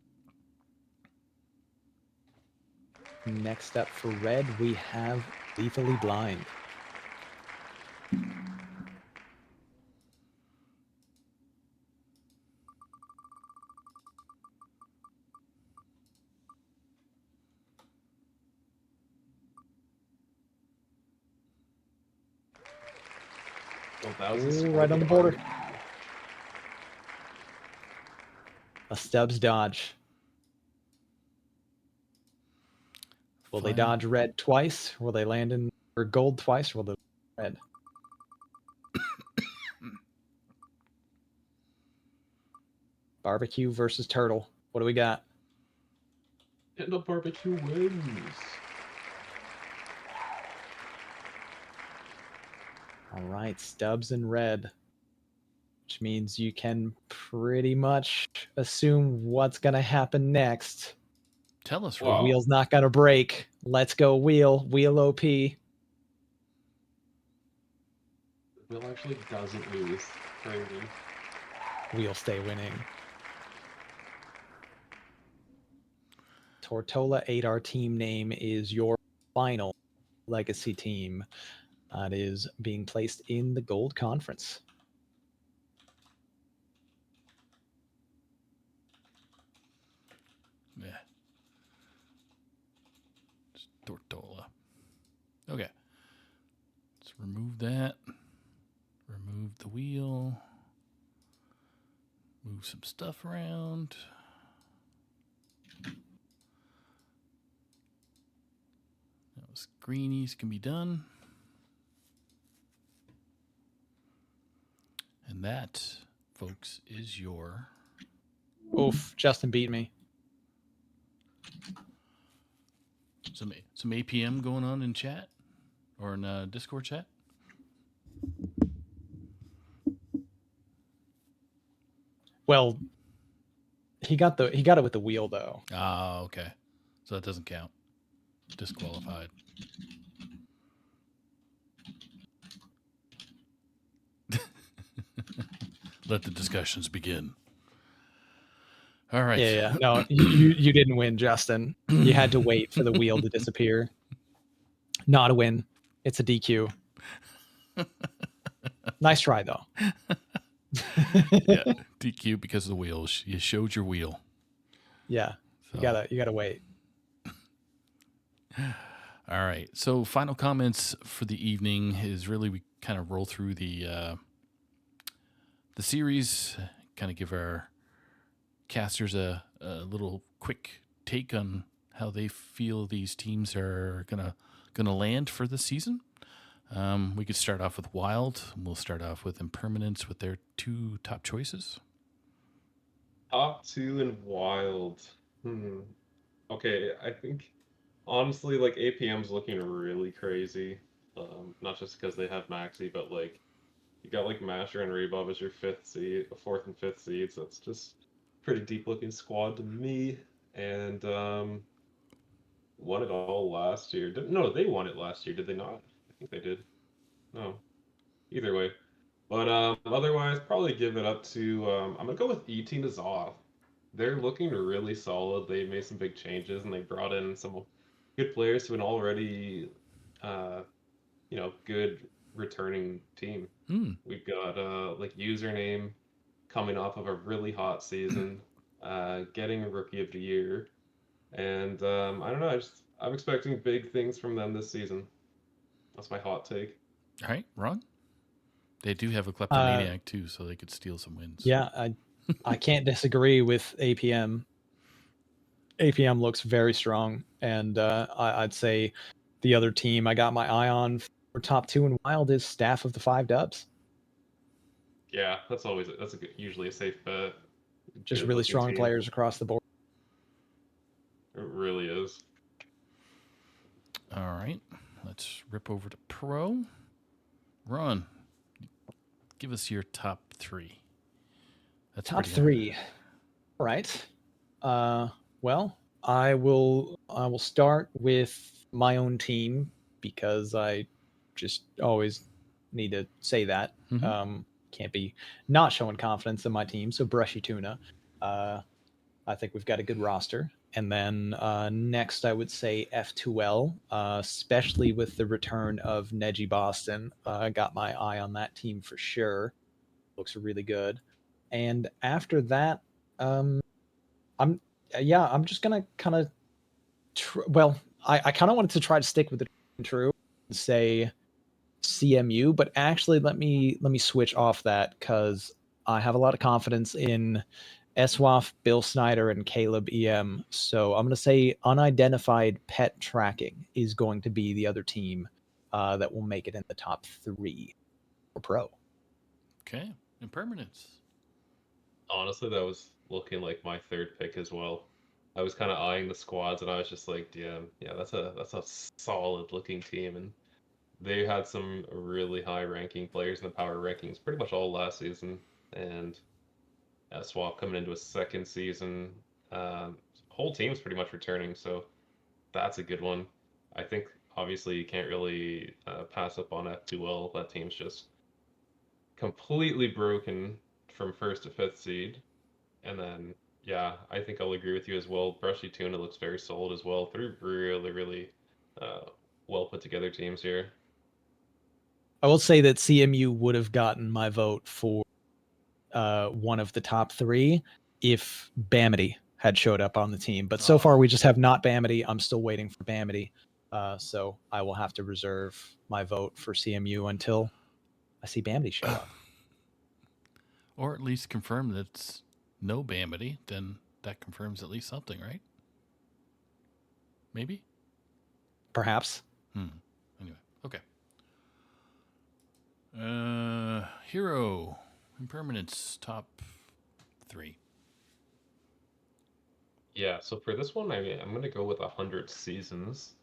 Next up for red, we have Lethally Blind. Well, that was a Ooh, score right on the border. barbecue. A Stubbs dodge. Will they Final- dodge red twice? Will they land in or gold twice? Or will they red? Barbecue versus turtle. What do we got? And the barbecue wins. All right, Stubbs in red, which means you can pretty much assume what's going to happen next. Tell us, The Ron. Wow. wheel's not going to break. Let's go, wheel. Wheel OP. Will actually doesn't lose. Crazy. Wheel stay winning. Tortola 8, our team name, is your final legacy team that is being placed in the gold conference. Yeah. It's Tortola. Okay. Let's remove that. Remove the wheel. Move some stuff around. Those greenies can be done. And that, folks, is your Oof, Justin beat me. some APM going on in chat or in Discord chat. Well, he got it with the wheel though. Ah, okay. So that doesn't count. Disqualified. Let the discussions begin. All right. Yeah. No, you didn't win, Justin. You had to wait for the wheel to disappear. Not a win. It's a DQ. Nice try though. Yeah, DQ because of the wheels. You showed your wheel. Yeah. So. You gotta wait. All right. So final comments for the evening is really we kind of roll through the series, kind of give our casters a little quick take on how they feel these teams are gonna land for the season. We could start off with Wild. We'll start off with Impermanence with their 2 top choices. Top 2 and Wild. Okay, I think honestly, like APM's looking really crazy. Not just because they have Maxi, but like you got like Masher and Rebob as your 4th and 5th seeds. That's just pretty deep looking squad to me. And won it all last year. No, they won it last year, did they not? I think they did. No. Either way. But otherwise, probably give it up to I'm gonna go with E-Team Azoth. They're looking really solid. They made some big changes and they brought in some good players to an already uh, good returning team. We've got like Username coming off of a really hot season, getting a Rookie of the Year, and I don't know. I'm expecting big things from them this season. That's my hot take. All right, Ron. They do have a kleptomaniac too, so they could steal some wins. Yeah, I can't disagree with APM. APM looks very strong, and I'd say the other team I got my eye on for top 2 and Wild is Staff of the 5 Dubs. Yeah, that's usually a safe bet. Just Good really looking strong team. players across the board. It really is. All right, let's rip over to Pro. Ron, give us your top 3. That's Top pretty 3. All right. Well, I will start with my own team because I just always need to say that. Can't be not showing confidence in my team. So Brushy Tuna. I think we've got a good roster. And then next, I would say F2L, especially with the return of Neji Boston. I got my eye on that team for sure. Looks really good. And after that, I'm I'm just gonna kind of I kind of wanted to try to stick with the true and say CMU, but actually let me switch off that because I have a lot of confidence in SWAF, Bill Snyder, and Caleb EM. So I'm going to say unidentified pet tracking is going to be the other team that will make it in the top 3 for pro. Okay. Impermanence. Honestly, that was looking like my third pick as well. I was kind of eyeing the squads, and I was just like, yeah, that's a solid looking team, and they had some really high ranking players in the power rankings pretty much all last season, and Swap coming into a second season, whole team's pretty much returning, so that's a good one. I think obviously you can't really pass up on F2L. That team's just completely broken from first to fifth seed. And then, yeah, I think I'll agree with you as well. Brushy Tuna looks very solid as well. Three really, really uh, well put together teams here. I will say that CMU would have gotten my vote for one of the top 3 if Bamity had showed up on the team. But so far, we just have not Bamity. I'm still waiting for Bamity. So I will have to reserve my vote for CMU until I see Bamity show up. Or at least confirm that it's no Bamity, then that confirms at least something, right? Maybe? Perhaps. Anyway, okay. Hero. Impermanence, top 3. Yeah, so for this one, I'm going to go with 100 seasons.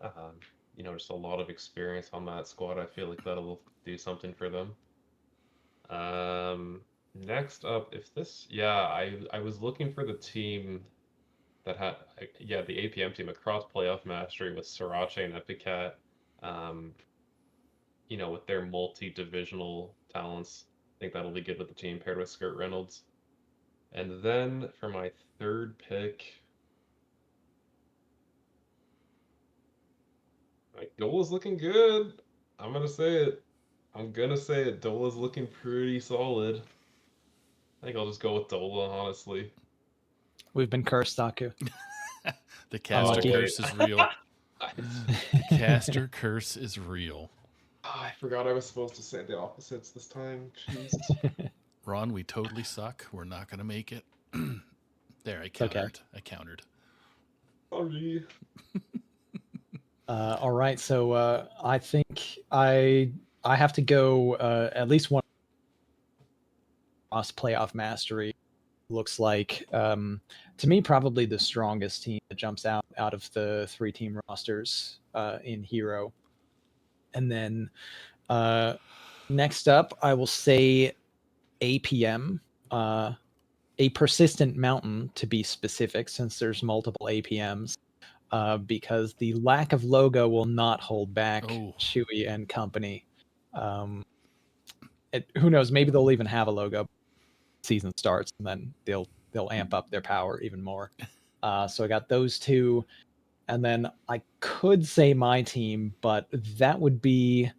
Um, just a lot of experience on that squad. I feel like that'll do something for them. Next up, I was looking for the team that had, the APM team across playoff mastery with Sriracha and Epicat. Um, with their multi-divisional talents, I think that'll be good with the team paired with Skirt Reynolds. And then for my third pick, like Dola's looking good. I'm gonna say it. Dola's looking pretty solid. I think I'll just go with Dola, honestly. We've been cursed, Aku. The caster Unlucky. curse is real. I The caster curse is real. I forgot I was supposed to say the opposites this time. Jeez. Ron, we totally suck. We're not going to make it. There, I okay. countered. I countered. Sorry. All right, so I think I have to go at least one cross playoff mastery. Looks like to me probably the strongest team that jumps out of the 3-team rosters in Hero. And then next up, I will say APM, a persistent mountain to be specific, since there's multiple APMs. Because the lack of logo will not hold back Chewy and company. Who knows? Maybe they'll even have a logo. Season starts, and then they'll amp up their power even more. So I got those 2, and then I could say my team, but that would be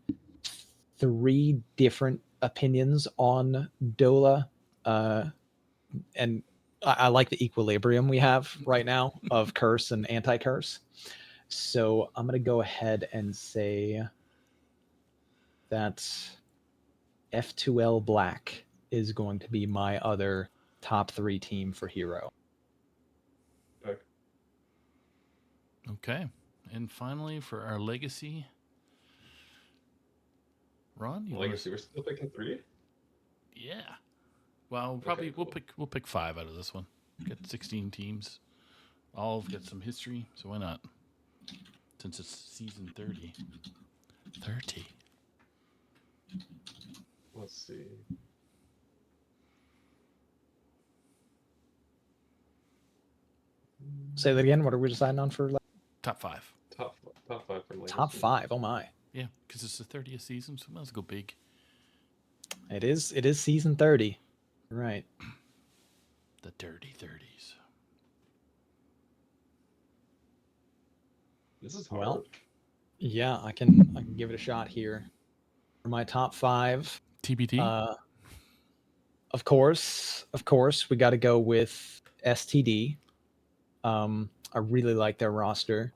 3 different opinions on Dola. And I like the equilibrium we have right now of curse and anti-curse. So I'm going to go ahead and say that F2L Black is going to be my other top 3 team for Hero. Okay. And finally, for our legacy, Ron, Legacy, we're still picking 3? Yeah. Well, probably cool. we'll pick 5 out of this one. We've got 16 teams. All have got some history, so why not? Since it's season 30. 30. Let's see. Say that again. What are we deciding on for? Top 5. Top 5 from Legacy. Top 5. Oh my. Yeah, because it's the 30th season, so let's go big. It is season 30. Right. The dirty 30s. This is hard. Well, yeah, I can give it a shot here. For my top 5, TBT. Of course, we got to go with STD. I really like their roster.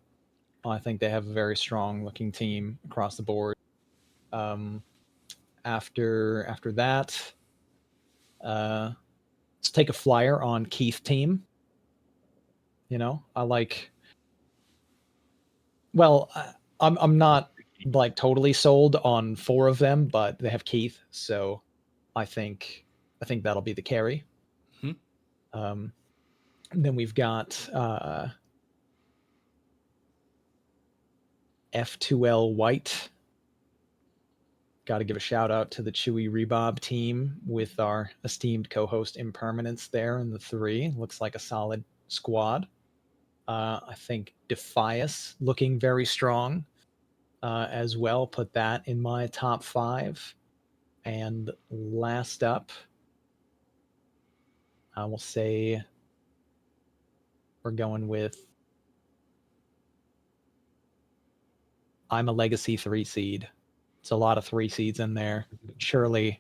I think they have a very strong looking team across the board. After that, let's take a flyer on Keith team. You know, I like. Well, I'm not like totally sold on 4 of them, but they have Keith, so I think that'll be the carry. Hmm. Then we've got F2L White. Got to give a shout out to the Chewy Rebob team with our esteemed co-host Impermanence there in the 3. Looks like a solid squad. I think Defias looking very strong as well. Put that in my top 5. And last up, I will say we're going with I'm a Legacy 3 seed. It's a lot of 3 seeds in there. Surely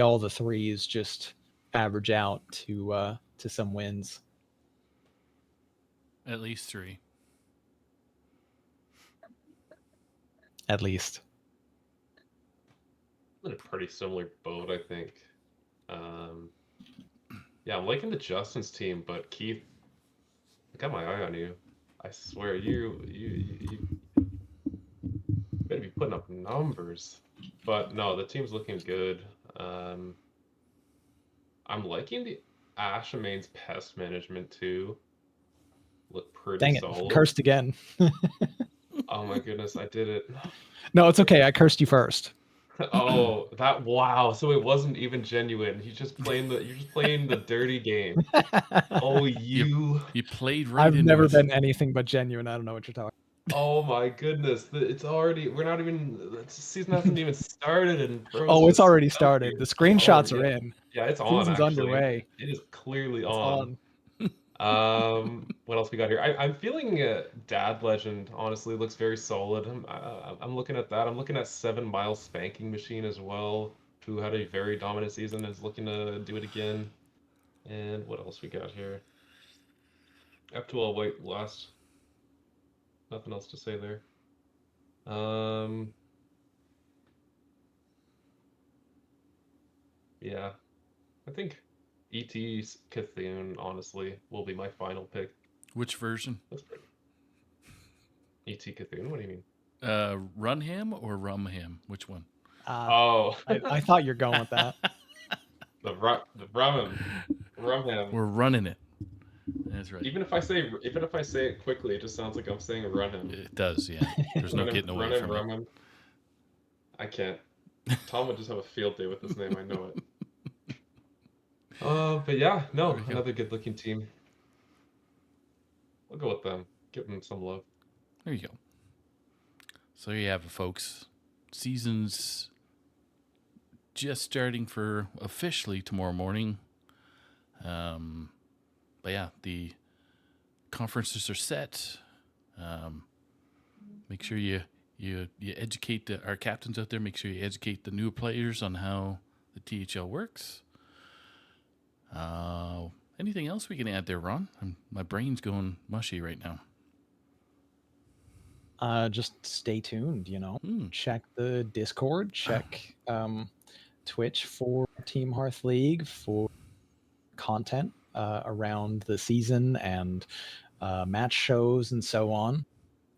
all the 3s just average out to some wins. At least 3. At least. In a pretty similar boat, I think. Yeah, I'm liking the Justin's team, but Keith, I got my eye on you. I swear, you better be putting up numbers. But no, the team's looking good. I'm liking the Ashamane's pest management too. Look pretty Dang it. solid. Cursed again. Oh my goodness, I did it. No, it's okay. I cursed you first. Oh, wow. So it wasn't even genuine. You're just playing the dirty game. Oh, You played right I've into never it. been anything but genuine. I don't know what you're talking. Oh my goodness. It's already, we're not even, the season hasn't even started and bro's Oh, it's just already out here. started. The Oh, screenshots are yeah. in. Yeah, it's on Season's actually. underway. It is clearly It's on. on. What else we got here? I'm feeling Dad Legend, honestly, looks very solid. I'm looking at that. I'm looking at 7 Mile Spanking Machine as well, who had a very dominant season, is looking to do it again. And what else we got here? F2L White last. Nothing else to say there. Yeah, I think ET's Cthulhu, honestly, will be my final pick. Which version? That's pretty. ET Cthulhu, what do you mean? Runham or Rumham? Which one? Oh, I thought you're going with that. the Rumham. We're running it. That's right. Even if I say it quickly, it just sounds like I'm saying run him. It does, yeah. There's no getting away from it. Him. I can't. Tom would just have a field day with this name. I know it. But yeah, no, another good-looking team. I'll go with them. Give them some love. There you go. So there you have it, folks. Season's just starting for officially tomorrow morning. But yeah, the conferences are set. Make sure you educate our captains out there. Make sure you educate the new players on how the THL works. Anything else we can add there, Ron? My brain's going mushy right now. Just stay tuned, check the Discord, check Twitch for Team Hearth League for content around the season and match shows and so on.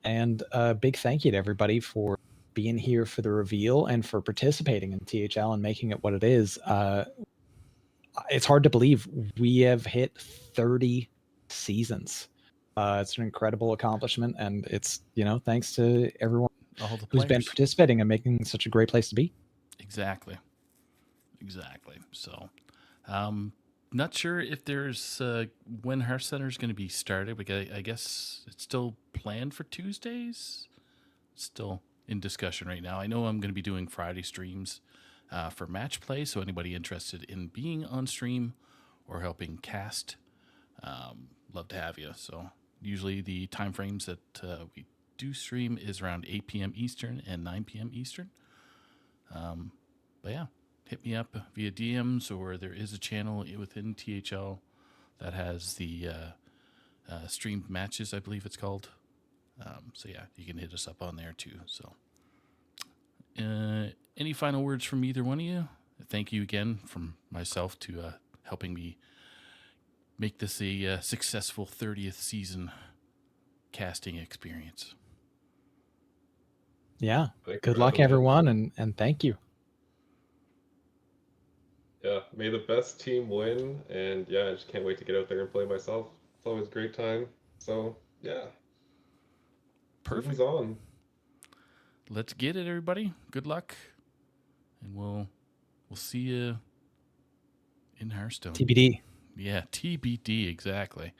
And a big thank you to everybody for being here for the reveal and for participating in THL and making it what it is. It's hard to believe we have hit 30 seasons. It's an incredible accomplishment, and it's thanks to everyone who's been participating and making such a great place to be. Exactly. So, not sure if there's when Hearth Center is going to be started. I guess it's still planned for Tuesdays. Still in discussion right now. I know I'm going to be doing Friday streams for match play. So anybody interested in being on stream or helping cast, love to have you. So usually the time frames that we do stream is around 8 p.m. Eastern and 9 p.m. Eastern. But yeah, hit me up via DMs, or there is a channel within THL that has the streamed matches, I believe it's called. So yeah, you can hit us up on there too. So Any final words from either one of you? Thank you again from myself to helping me make this a successful 30th season casting experience. Yeah. Thank you Good for luck, having me. everyone, and thank you. Yeah, may the best team win, and yeah, I just can't wait to get out there and play myself. It's always a great time. So yeah, Perfect. season's on. Let's get it, everybody. Good luck, and we'll see you in Hearthstone. TBD. Yeah, TBD, exactly.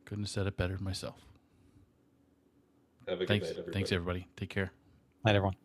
Couldn't have said it better myself. Have a good Thanks. night, everybody. Thanks, everybody. Take care. Night, everyone.